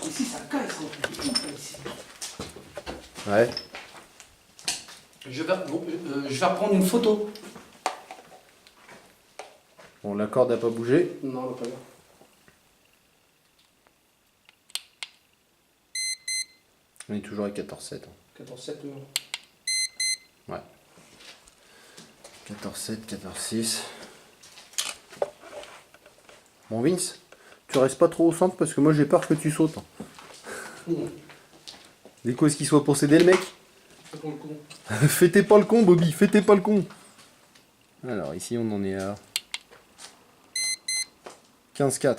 Ici, ça caille, ici. Ouais. Je vais reprendre une photo. Bon, la corde n'a pas bougé. Non, pas bien. On est toujours à 14,7. 14,7. Ouais. 14,7, 14,6. Bon Vince, tu restes pas trop au centre parce que moi j'ai peur que tu sautes. Des causes qui soit pour s'aider le mec. C'est pour le con. Fêtez pas le con Bobby, fêtez pas le con. Alors ici on en est à 15-4.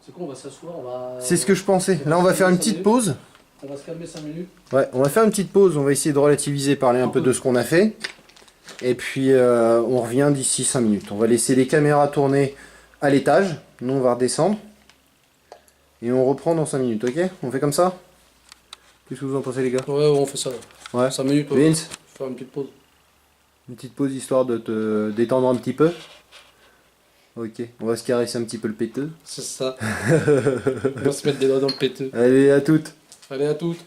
C'est quoi, on va s'asseoir, on va... C'est ce que je pensais. Là on va faire une petite pause. On va se calmer 5 minutes. Ouais, on va faire une petite pause, on va essayer de relativiser, parler un peu de ce qu'on a fait. Et puis on revient d'ici 5 minutes. On va laisser les caméras tourner à l'étage. Nous on va redescendre. Et on reprend dans 5 minutes, ok? On fait comme ça? Qu'est-ce que vous en pensez les gars? Ouais, on fait ça. Ouais. 5 minutes, Vince, faire une petite pause. une petite pause histoire de te détendre un petit peu. Ok, on va se caresser un petit peu le péteux. C'est ça. On va se mettre des doigts dans le péteux. Allez, à toutes. Allez, à toutes.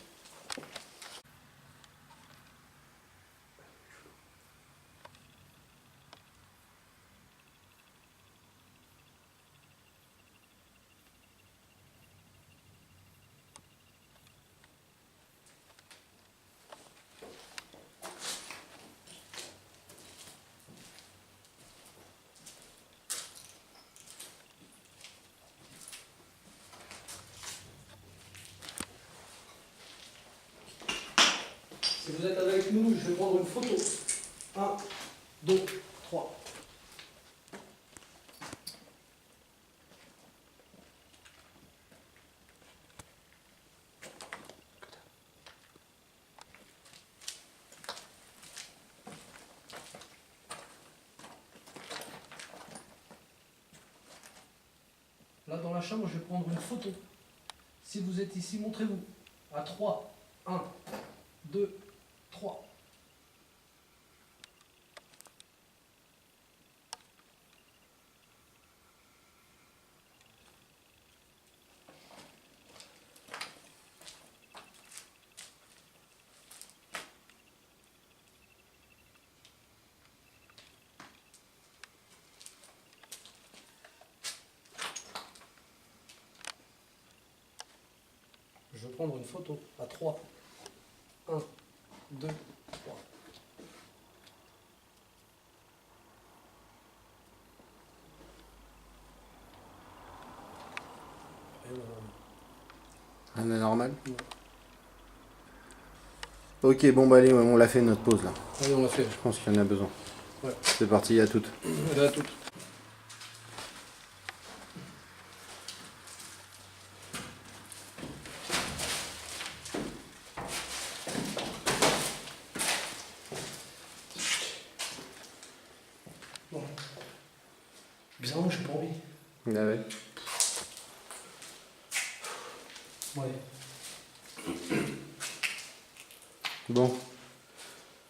Si vous êtes avec nous, je vais prendre une photo. 1, 2, 3. Là, dans la chambre, je vais prendre une photo. Si vous êtes ici, montrez-vous. À 3. 1, 2, 3. Je vais prendre une photo à 3. 1, 2, 3. On est normal. Ok, bon bah allez, on l'a fait notre pause là. Allez, on l'a fait. Je pense qu'il y en a besoin. Ouais. C'est parti, à toutes. Allez, à toutes. Bon. Bizarrement, je suis pas envie. Ah ouais. Ouais. Bon.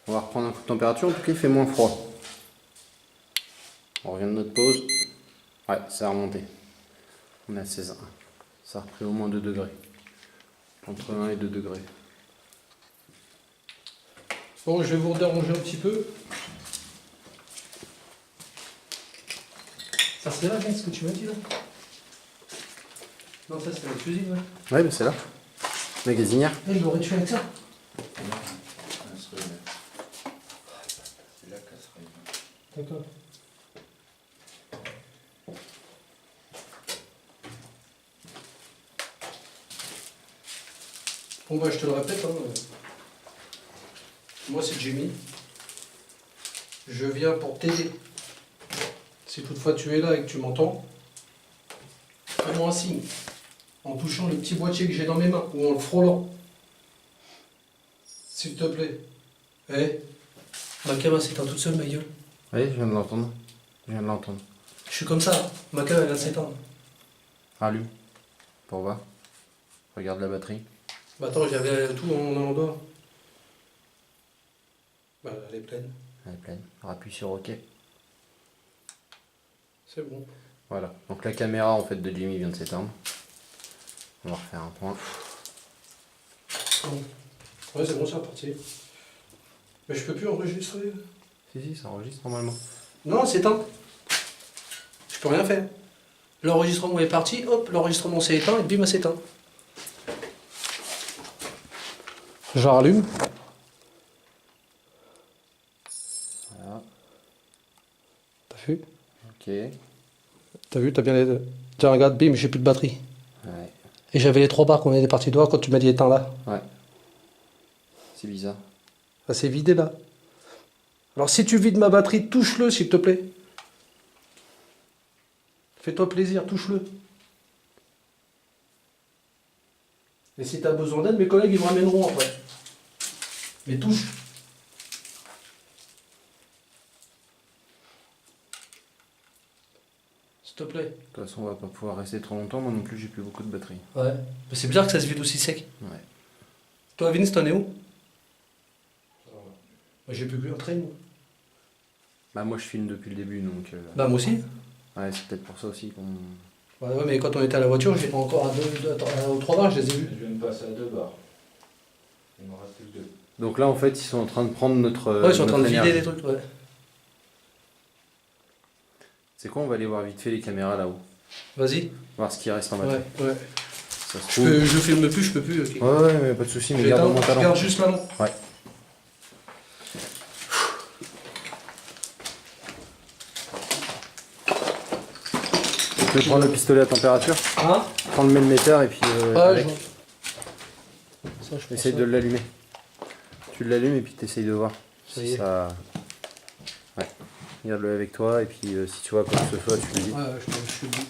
On va reprendre un coup de température, en tout cas il fait moins froid. On revient de notre pause. Ouais, ça a remonté. On est à 16. Ça a repris au moins 2 degrés. Entre 1 et 2 degrés. Bon, je vais vous déranger un petit peu. Ça c'est là, ce que tu m'as dit là? Non, ça c'est la cuisine, ouais. Ouais, bah c'est là. Magasinière. Eh, il l'aurait tué avec ça. C'est la casserole. D'accord. Bon bah je te le répète, moi c'est Jimmy. Je viens pour t'aider. Si toutefois tu es là et que tu m'entends, fais-moi un signe. En touchant le petit boîtier que j'ai dans mes mains ou en le frôlant. S'il te plaît. Eh, ma cam s'éteint toute seule, ma gueule. Oui, je viens de l'entendre. Je viens de l'entendre. Je suis comme ça, ma cam elle vient de s'éteindre. Allume. Pour voir. Regarde la batterie. Bah attends, j'avais tout en endroit. Bah elle est pleine. Elle est pleine. Appuie sur OK. C'est bon. Voilà. Donc la caméra en fait de Jimmy vient de s'éteindre. On va refaire un point. Bon. Ouais, c'est bon, c'est reparti. Mais je peux plus enregistrer. Si, ça enregistre normalement. Non, c'est éteint. Je peux rien faire. L'enregistrement est parti, hop, l'enregistrement s'est éteint et bim, c'est éteint. Je rallume. Voilà. T'as vu? OK. T'as vu, t'as bien les deux. Tiens, regarde, bim, j'ai plus de batterie. Ouais. Et j'avais les 3 barres qu'on était parti de voir quand tu m'as dit éteins là. Ouais. C'est bizarre. Ça s'est vidé là. Alors si tu vides ma batterie, touche-le s'il te plaît. Fais-toi plaisir, touche-le. Et si t'as besoin d'aide, mes collègues ils me ramèneront après. Mais touche. S'il te plaît. De toute façon, on va pas pouvoir rester trop longtemps. Moi non plus, j'ai plus beaucoup de batterie. Ouais. Mais c'est bizarre que ça se vide aussi sec. Ouais. Toi, Vince, t'en es où? Moi, j'ai plus qu'un train, moi. Bah, moi, je filme depuis le début, donc. Bah, moi aussi. Ouais, c'est peut-être pour ça aussi qu'on. Ouais, ouais, mais quand on était à la voiture, j'étais encore aux 3 barres, je les ai vus. Je vais me passer à 2 barres. Il m'en reste plus que 2. Donc là, en fait, ils sont en train de prendre notre. Ouais, ils sont en train de notre vider énergie. les trucs, ouais. C'est quoi? On va aller voir vite fait les caméras là-haut. Vas-y. Voir ce qui reste en batterie. Ouais, ouais. Ça se trouve. Je filme plus, je peux plus. Ok. Ouais, ouais, mais pas de soucis, mais garde mon talent. Regarde juste là, non? Ouais. Tu veux prendre le pistolet à température? Hein? Prends le mètre-metteur et puis. Ah, avec. Ça, je Essaye pense de l'allumer. Tu l'allumes et puis t'essayes de voir. Ça y si est. ça. Ouais. Regarde-le avec toi et puis si tu vois quoi que ce soit, tu le dis. Ouais, je suis debout.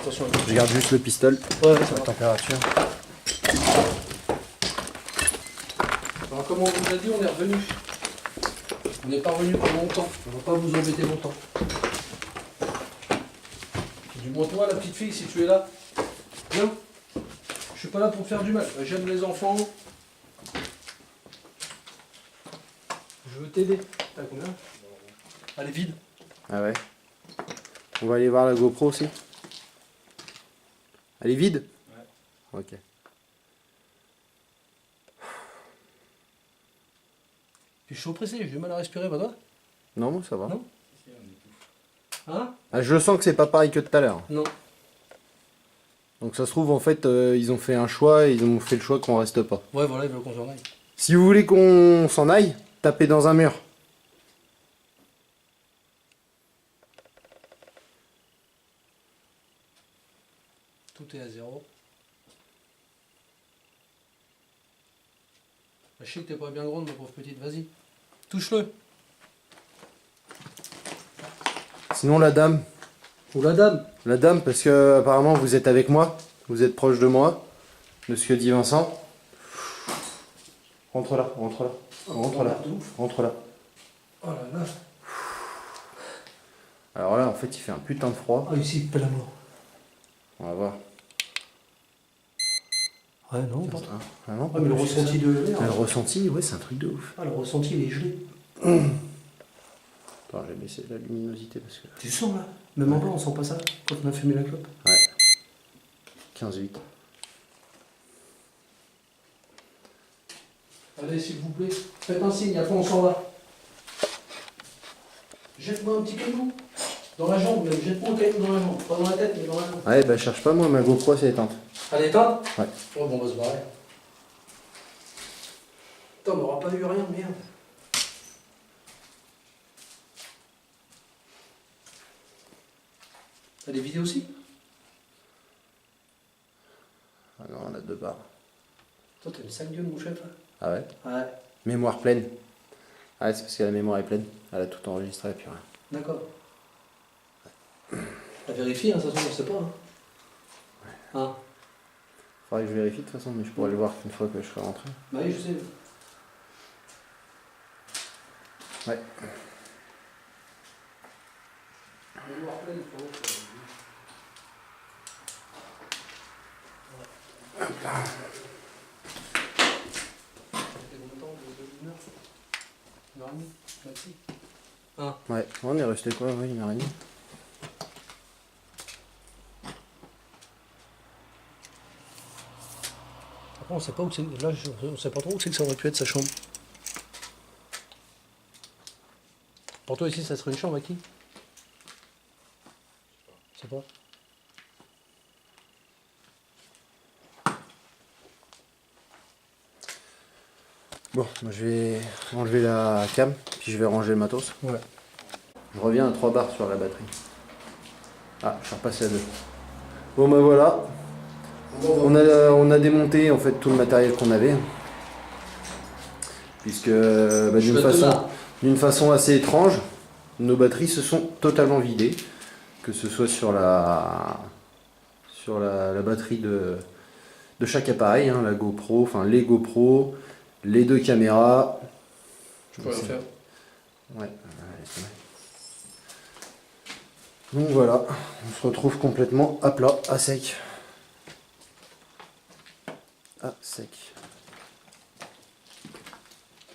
Attention. Je garde juste le pistolet. Ouais, ça va. Température. Alors, comme on vous a dit, on est revenu. On n'est pas revenu pour longtemps. On va pas vous embêter longtemps. Du moins, toi, la petite fille, si tu es là, viens. Je suis pas là pour te faire du mal. J'aime les enfants. Je veux t'aider. T'as combien? Elle est vide. Ah ouais. On va aller voir la GoPro aussi. Elle est vide? Ouais. Ok. Puis je suis oppressé, j'ai du mal à respirer, pas toi? Non, bon, ça va. Non. Hein? Ah, je sens que c'est pas pareil que tout à l'heure. Non. Donc ça se trouve, en fait, ils ont fait un choix et ils ont fait le choix qu'on reste pas. Ouais, voilà, ils veulent qu'on s'en aille. Si vous voulez qu'on s'en aille, tapez dans un mur. Tout est à 0. Je sais que t'es pas bien grande, ma pauvre petite, vas-y. Touche-le. Sinon, la dame. Ou la dame. La dame, parce que apparemment vous êtes avec moi, vous êtes proche de moi, de ce que dit Vincent. Rentre là, rentre là, rentre là, rentre là. Oh là là. Alors là, en fait, il fait un putain de froid. Ah, ici, il pèle la mort. On va voir. Ouais, non, pas Ah non, mais le ressenti de l'air. Ah, le ressenti, ouais, c'est un truc de ouf. Ah, le ressenti, il est gelé. Attends, je vais baisser la luminosité parce que. Tu sens là? Même en blanc, on sent pas ça quand on a fumé la clope. Ouais. 15-8. Allez, s'il vous plaît, faites un signe, après on s'en va. Jette-moi un petit caillou. Dans la jambe, même. Jette-moi un caillou dans la jambe. Pas dans la tête, mais dans la jambe. Ouais, bah cherche pas, moi, ma GoPro c'est éteinte. À l'éteindre? Ouais. Oh, bon, on va se barrer. Putain, on n'aura pas eu rien, merde. Elle est vidée aussi? Ah non, on a 2 barres. Toi, t'as une sale gueule, mon chef, là. Ah ouais? Ouais, Mémoire pleine. Ah, c'est parce que la mémoire est pleine. Elle a tout enregistré et puis rien. d'accord. T'as vérifié, hein, ça se trouve, on sait pas. Hein. Hein? Faudrait que je vérifie de toute façon, mais je pourrais le voir qu'une fois que je serai rentré. Bah oui, je sais. Ouais. Mémoire pleine, faut que- C'était combien de temps? Une heure? Une heure et demie? Maxi? Ouais, on est resté quoi? Ouais, une heure et demie. Après, on sait pas où c'est. Là, on sait pas trop où c'est que ça aurait pu être sa chambre. Pour toi, ici, ça serait une chambre à qui? Je sais pas. Bon, moi je vais enlever la cam, puis je vais ranger le matos. Ouais. Je reviens à 3 barres sur la batterie. Ah, je suis repassé à 2. Bon bah voilà. On a démonté en fait tout le matériel qu'on avait. Puisque bah, d'une façon assez étrange, nos batteries se sont totalement vidées. Que ce soit sur la batterie de chaque appareil, hein, la GoPro, enfin les GoPro, les 2 caméras. Je peux rien faire. Ouais. Donc voilà, on se retrouve complètement à plat, à sec. À sec.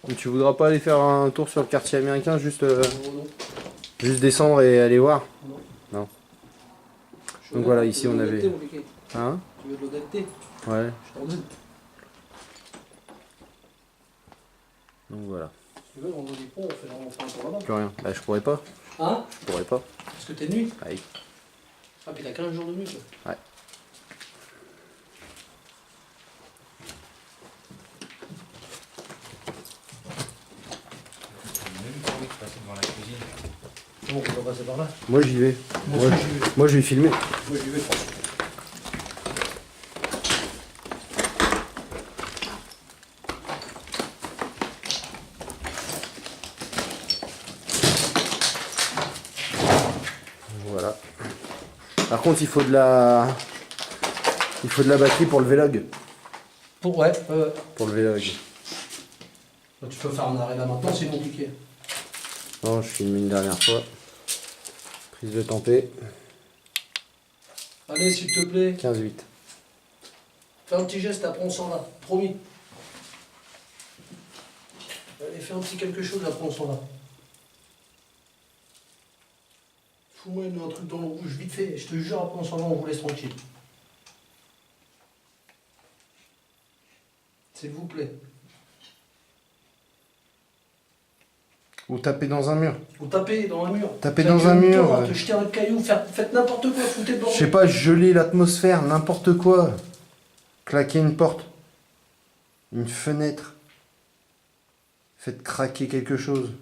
Donc tu voudras pas aller faire un tour sur le quartier américain, juste descendre et aller voir? Non. Donc voilà, ici on avait... Hein? Tu veux de l'eau d'adapté? Ouais. Je t'en donne. Donc voilà. Si tu veux, vendredi pro, on fait un tour là-bas. Plus rien. Bah je pourrais pas. Hein? Je pourrais pas. Parce que t'es de nuit. Aïe. Ah, puis t'as 15 jours de nuit, toi. Ouais. J'ai même pas envie de passer devant la cuisine. Bon, on va passer par là. Moi j'y vais. Moi aussi, j'y vais. Moi je vais filmer. Moi, j'y vais. Voilà. Par contre il faut de la batterie pour le vlog. Ouais. Pour le vlog. Tu peux faire un arrêt là maintenant, c'est compliqué. Non, je filme une dernière fois. Prise de tempé. Allez, s'il te plaît, 15-8. fais un petit geste, après on s'en va. Promis. Allez, fais un petit quelque chose, après on s'en va. Fous-moi un truc dans le rouge, vite fait. Je te jure, après on s'en va, on vous laisse tranquille. S'il vous plaît. Ou taper dans un mur. Ou taper dans un mur. Taper dans un mur, Te ouais. jeter un caillou, faites n'importe quoi, foutez le Je bordel. sais pas, geler l'atmosphère, n'importe quoi. Claquer une porte. Une fenêtre. Faites craquer quelque chose.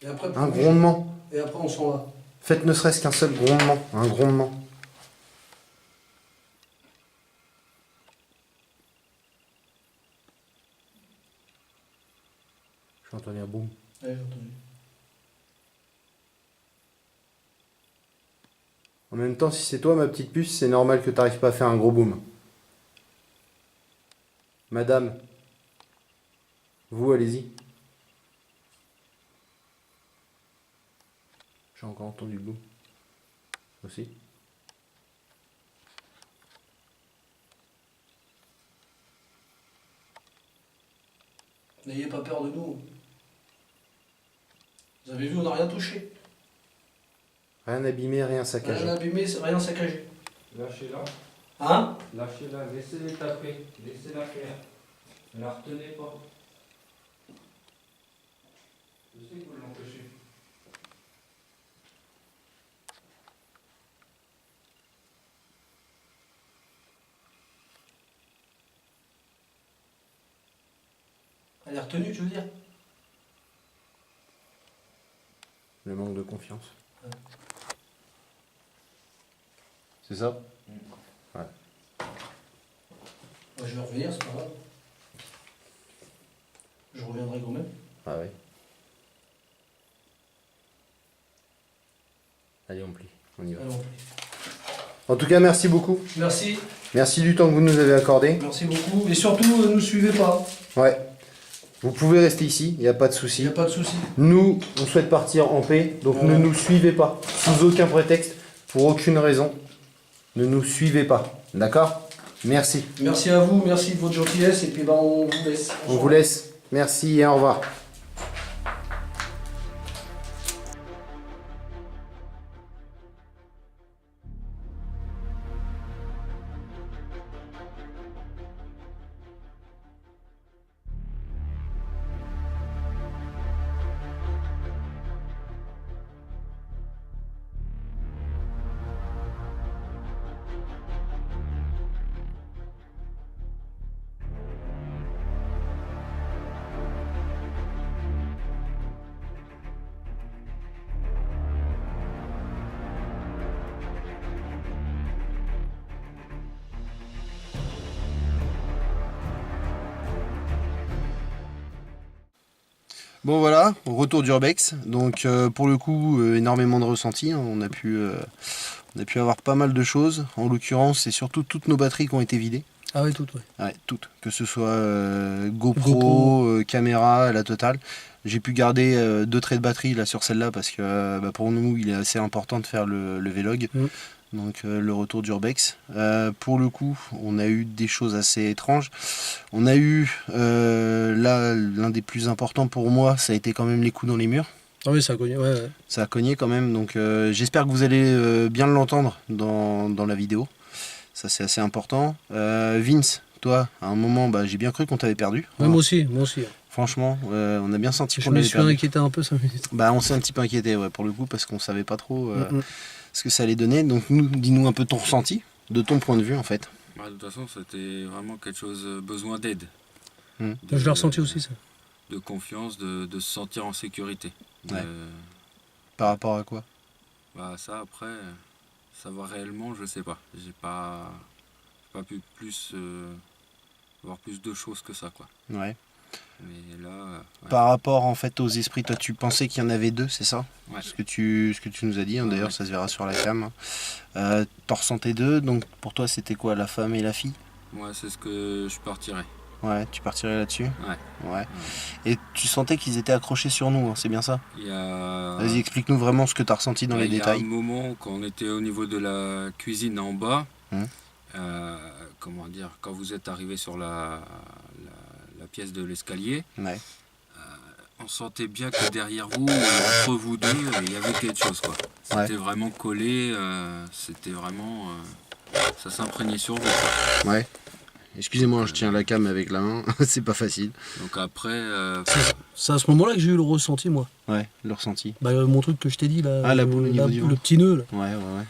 Et après, Un grondement. Et après on s'en va. Faites ne serait-ce qu'un seul grondement. Un grondement. J'ai entendu un boum. Ouais, j'ai entendu. En même temps, si c'est toi, ma petite puce, c'est normal que t'arrives pas à faire un gros boom. Madame. Vous, allez-y. J'ai encore entendu le boom. Aussi. N'ayez pas peur de nous. Vous avez vu, on n'a rien touché. Rien abîmé, rien saccagé. Rien abîmé, rien saccagé. Lâchez-la. Hein? Lâchez-la, laissez-les taper. Laissez-la faire. Ne la retenez pas. Je sais que vous l'empêchez. Elle est retenue, tu veux dire? Le manque de confiance. Ouais. C'est ça? Ouais, je vais revenir, c'est pas grave. Je reviendrai quand même. Ah oui. Allez, on plie. On y va. Allez, on plie. En tout cas, merci beaucoup. Merci, Merci du temps que vous nous avez accordé. merci beaucoup. Et surtout, ne nous suivez pas. Ouais. Vous pouvez rester ici, il n'y a pas de Il souci. n'y a pas de souci. Nous, on souhaite partir en paix, donc Voilà. ne nous suivez pas. Sous aucun prétexte, pour aucune raison. Ne nous suivez pas. D'accord? Merci. Merci à vous, merci de votre gentillesse. Et puis, bah, on vous laisse. On vous laisse. Merci et au revoir. Bon voilà, retour d'Urbex. Donc pour le coup, énormément de ressentis. Hein. On a pu avoir pas mal de choses. En l'occurrence, c'est surtout toutes nos batteries qui ont été vidées. Ah oui, toutes, ouais. Ouais, toutes. Que ce soit GoPro, caméra, la totale. J'ai pu garder 2 traits de batterie là sur celle-là parce que pour nous, il est assez important de faire le vlog. Donc le retour d'Urbex. Pour le coup, on a eu des choses assez étranges. On a eu, là, l'un des plus importants pour moi, ça a été quand même les coups dans les murs. Ah oui, ça a cogné, ouais. Ça a cogné quand même, donc j'espère que vous allez bien l'entendre dans la vidéo. Ça c'est assez important. Vince, toi, à un moment, j'ai bien cru qu'on t'avait perdu. Ouais, moi aussi. Franchement, on a bien senti Je qu'on me l'avait suis perdu. inquiété un peu 5 minutes. On s'est un petit peu inquiété, ouais, pour le coup, parce qu'on savait pas trop ce que ça allait donner. Donc dis-nous un peu ton ressenti, de ton point de vue en fait. De toute façon, c'était vraiment quelque chose, besoin d'aide. Mm. Je l'ai ressenti aussi, ça. De confiance, de se sentir en sécurité. Ouais. Par rapport à quoi? Ça après, savoir réellement, je sais pas. J'ai pas pu plus voir plus de choses que ça, quoi. Ouais. Mais là, ouais. Par rapport en fait aux esprits, toi tu pensais qu'il y en avait 2, c'est ça? Ouais. Ce que tu nous as dit, hein, d'ailleurs ça se verra sur la cam. T'en ressentais 2, donc pour toi c'était quoi, la femme et la fille? Moi, c'est ce que je partirais. Ouais, tu partirais là-dessus? Ouais. Ouais. Et tu sentais qu'ils étaient accrochés sur nous, hein, c'est bien ça? Il y a... Vas-y, explique-nous vraiment ce que tu as ressenti dans les détails. Il y a un moment, quand on était au niveau de la cuisine en bas, comment dire, quand vous êtes arrivé sur la pièce de l'escalier, Ouais. on sentait bien que derrière vous, entre vous deux, il y avait quelque chose, quoi. C'était vraiment collé, c'était vraiment... ça s'imprégnait sur vous, quoi. Ouais. Excusez-moi, je tiens la cam avec la main, c'est pas facile. Donc après... C'est à ce moment-là que j'ai eu le ressenti, moi. Ouais, le ressenti. Mon truc que je t'ai dit, là. Ah, la boule au niveau du ventre. Le petit nœud, là. Ouais.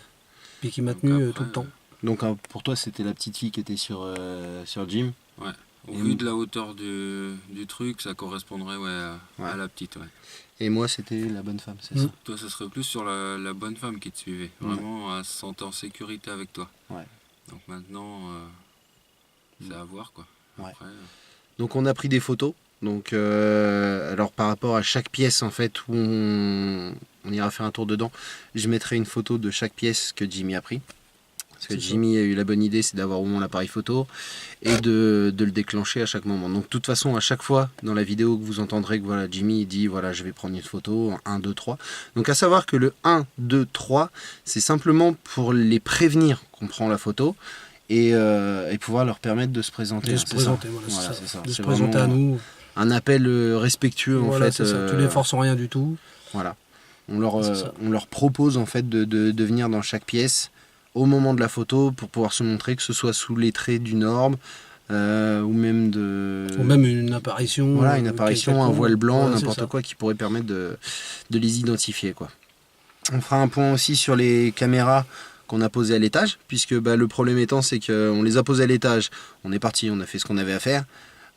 Puis qui m'a tenu après, tout le temps. Donc pour toi, c'était la petite fille qui était sur Jim. Ouais. Au vu de la hauteur du truc, ça correspondrait à la petite, ouais. Et moi, c'était la bonne femme, c'est ça? Toi, ce serait plus sur la bonne femme qui te suivait. Vraiment, à se sentir en sécurité avec toi. Ouais. Donc maintenant, c'est à voir, quoi. Ouais. Après, Donc on a pris des photos. Donc alors par rapport à chaque pièce en fait où on ira faire un tour dedans, je mettrai une photo de chaque pièce que Jimmy a pris. Parce que Jimmy a eu la bonne idée, c'est d'avoir au moins l'appareil photo et de le déclencher à chaque moment. Donc de toute façon, à chaque fois dans la vidéo que vous entendrez que voilà, Jimmy dit voilà, je vais prendre une photo, 1, 2, 3. Donc à savoir que le 1, 2, 3, c'est simplement pour les prévenir qu'on prend la photo. Et pouvoir leur permettre de se présenter. De se présenter, voilà, c'est ça. De c'est se présenter à nous. Un appel respectueux en fait. C'est ça. Tu les forces en rien du tout. Voilà. On leur propose en fait de venir dans chaque pièce au moment de la photo pour pouvoir se montrer, que ce soit sous les traits d'une orbe ou même une apparition. Voilà, une apparition, un voile blanc, n'importe quoi qui pourrait permettre de les identifier, quoi. On fera un point aussi sur les caméras qu'on a posé à l'étage, puisque le problème étant c'est qu'on les a posés à l'étage, on est parti, on a fait ce qu'on avait à faire,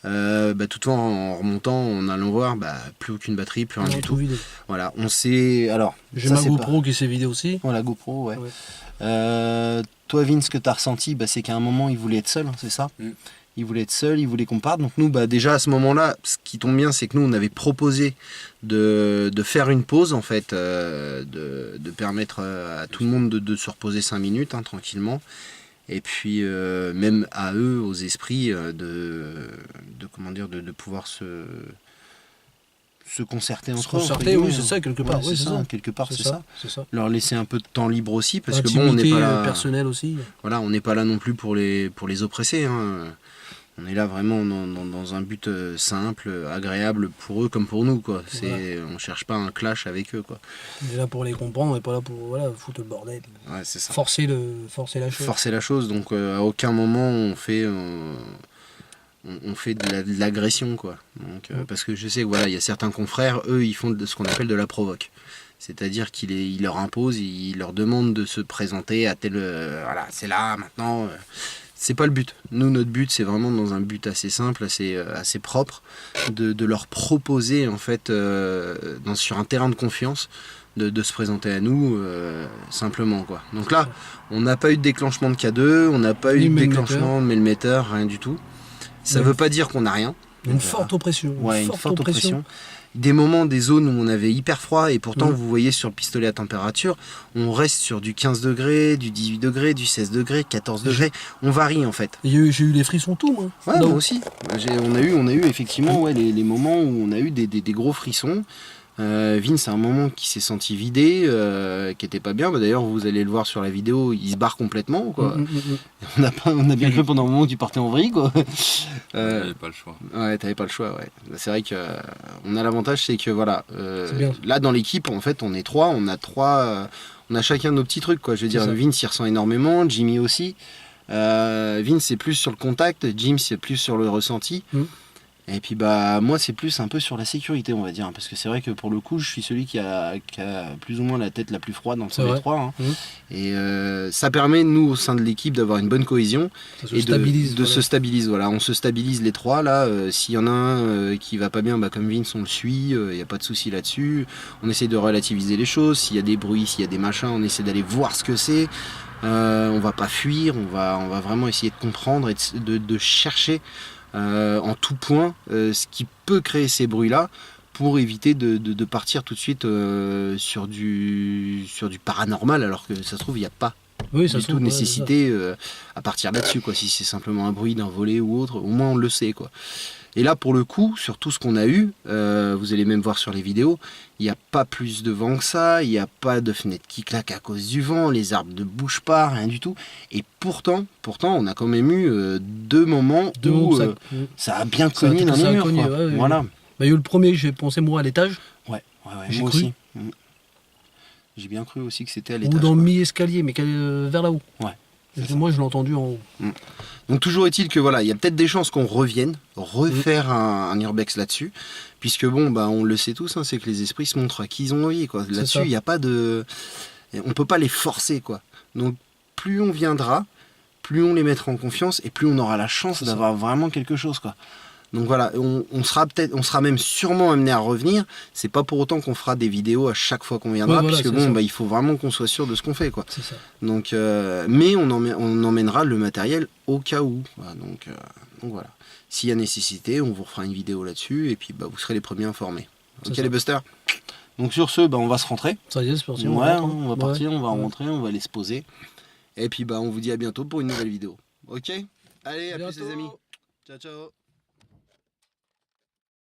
toutefois en remontant, en allant voir, plus aucune batterie, plus rien du tout. Vidé. Voilà, on s'est... Alors, j'ai ma GoPro qui s'est vidée aussi. Oh, la GoPro, ouais. Toi Vince, ce que tu as ressenti, c'est qu'à un moment il voulait être seul, hein, c'est ça? Il voulait être seul, il voulait qu'on parte. Donc nous, déjà à ce moment-là, ce qui tombe bien, c'est que nous, on avait proposé de faire une pause, en fait, de permettre à tout le monde de se reposer 5 minutes, hein, tranquillement. Et puis, même à eux, aux esprits, de pouvoir se concerter entre eux. Oui, c'est ça, quelque part. Ouais, c'est ça, quelque part, c'est ça. C'est ça. Leur laisser un peu de temps libre aussi, parce que on n'est pas là... personnel aussi. Voilà, on n'est pas là non plus pour les oppresser, hein. On est là vraiment dans un but simple, agréable pour eux comme pour nous, quoi. On cherche pas un clash avec eux, quoi. On est là pour les comprendre, on n'est pas là pour foutre le bordel. Ouais, c'est ça. Forcer la chose. Forcer la chose, donc à aucun moment on fait de l'agression, quoi. Donc, parce que je sais que il y a certains confrères, eux, ils font ce qu'on appelle de la provoque. C'est-à-dire qu'ils leur imposent, ils leur demandent de se présenter à tel... voilà, c'est là, maintenant... c'est pas le but. Nous, notre but, c'est vraiment dans un but assez simple, assez propre, de leur proposer, en fait, sur un terrain de confiance, de se présenter à nous, simplement, quoi. Donc là, on n'a pas eu de déclenchement de K2, on n'a pas eu de déclenchement de mailmeter, rien du tout. Ça veut pas dire qu'on n'a rien. Une forte oppression. Ouais, une forte oppression. des moments, des zones où on avait hyper froid, et pourtant, Mhm. vous voyez sur le pistolet à température, on reste sur du 15 degrés, du 18 degrés, du 16 degrés, 14 degrés. On varie en fait. Et j'ai eu les frissons tout, moi. Ouais, Non. moi aussi. On a eu effectivement ouais, les moments où on a eu des gros frissons. Vince, à un moment qui s'est senti vidé, qui était pas bien. Bah, d'ailleurs, vous allez le voir sur la vidéo, il se barre complètement. Quoi. On a bien cru pendant un moment que tu partais en vrille. Quoi. J'avais pas le choix. Ouais, t'avais pas le choix. Ouais. Bah, c'est vrai que on a l'avantage, c'est que voilà, C'est bien. là dans l'équipe, en fait, on est trois. On a chacun nos petits trucs. Quoi. Je veux dire, ça. Vince, il ressent énormément, Jimmy aussi. Vince, c'est plus sur le contact, Jim, c'est plus sur le ressenti. Et puis bah moi c'est plus un peu sur la sécurité, on va dire, parce que c'est vrai que pour le coup je suis celui qui a plus ou moins la tête la plus froide entre les trois, hein. Et ça permet nous au sein de l'équipe d'avoir une bonne cohésion Ça se et stabilise. de se stabiliser. Voilà, on se stabilise les trois là. S'il y en a un qui va pas bien, bah comme Vince on le suit, il n'y a pas de souci là-dessus. On essaie de relativiser les choses. S'il y a des bruits, s'il y a des machins, on essaie d'aller voir ce que c'est. On va pas fuir, on va vraiment essayer de comprendre et de chercher en tout point ce qui peut créer ces bruits-là pour éviter de partir tout de suite sur du paranormal, alors que ça se trouve il n'y a pas Oui, du tout de nécessité à partir là-dessus, quoi. Si c'est simplement un bruit d'un volet ou autre, au moins on le sait, quoi. Et là pour le coup, sur tout ce qu'on a eu, vous allez même voir sur les vidéos, il n'y a pas plus de vent que ça, il n'y a pas de fenêtre qui claque à cause du vent, les arbres ne bougent pas, rien du tout. Et pourtant on a quand même eu deux moments où ça a bien cogné dans les murs. Quoi. Ouais, voilà. Bah, il y a eu le premier, j'ai pensé moi à l'étage. Ouais, J'ai moi cru. aussi. J'ai bien cru aussi que c'était à Ou l'étage. dans le quoi. mi-escalier, mais vers là-haut. Ouais, Parce c'est que moi, je l'ai entendu en haut. Donc toujours est-il que voilà, il y a peut-être des chances qu'on revienne refaire un urbex là-dessus, puisque bon bah on le sait tous, hein, c'est que les esprits se montrent à qui ils ont envie, quoi. Là-dessus, il n'y a pas de, on peut pas les forcer, quoi. Donc plus on viendra, plus on les mettra en confiance et plus on aura la chance d'avoir vraiment quelque chose, quoi. Donc voilà, on sera même sûrement amené à revenir. C'est pas pour autant qu'on fera des vidéos à chaque fois qu'on viendra, Ouais, voilà, puisque c'est ça. bah, il faut vraiment qu'on soit sûr de ce qu'on fait, quoi. C'est ça. Donc, mais on emmènera le matériel au cas où. Voilà, donc voilà. S'il y a nécessité, on vous refera une vidéo là-dessus et puis bah, vous serez les premiers informés. Ok ça. les busters. Donc sur ce, bah, on va se rentrer. Ça y est, c'est parti. Ouais, rentre, hein. on va partir, on va Ouais. rentrer, on va aller se poser. Et puis bah on vous dit à bientôt pour une nouvelle vidéo. Ok. Allez, à plus les amis. Ciao ciao.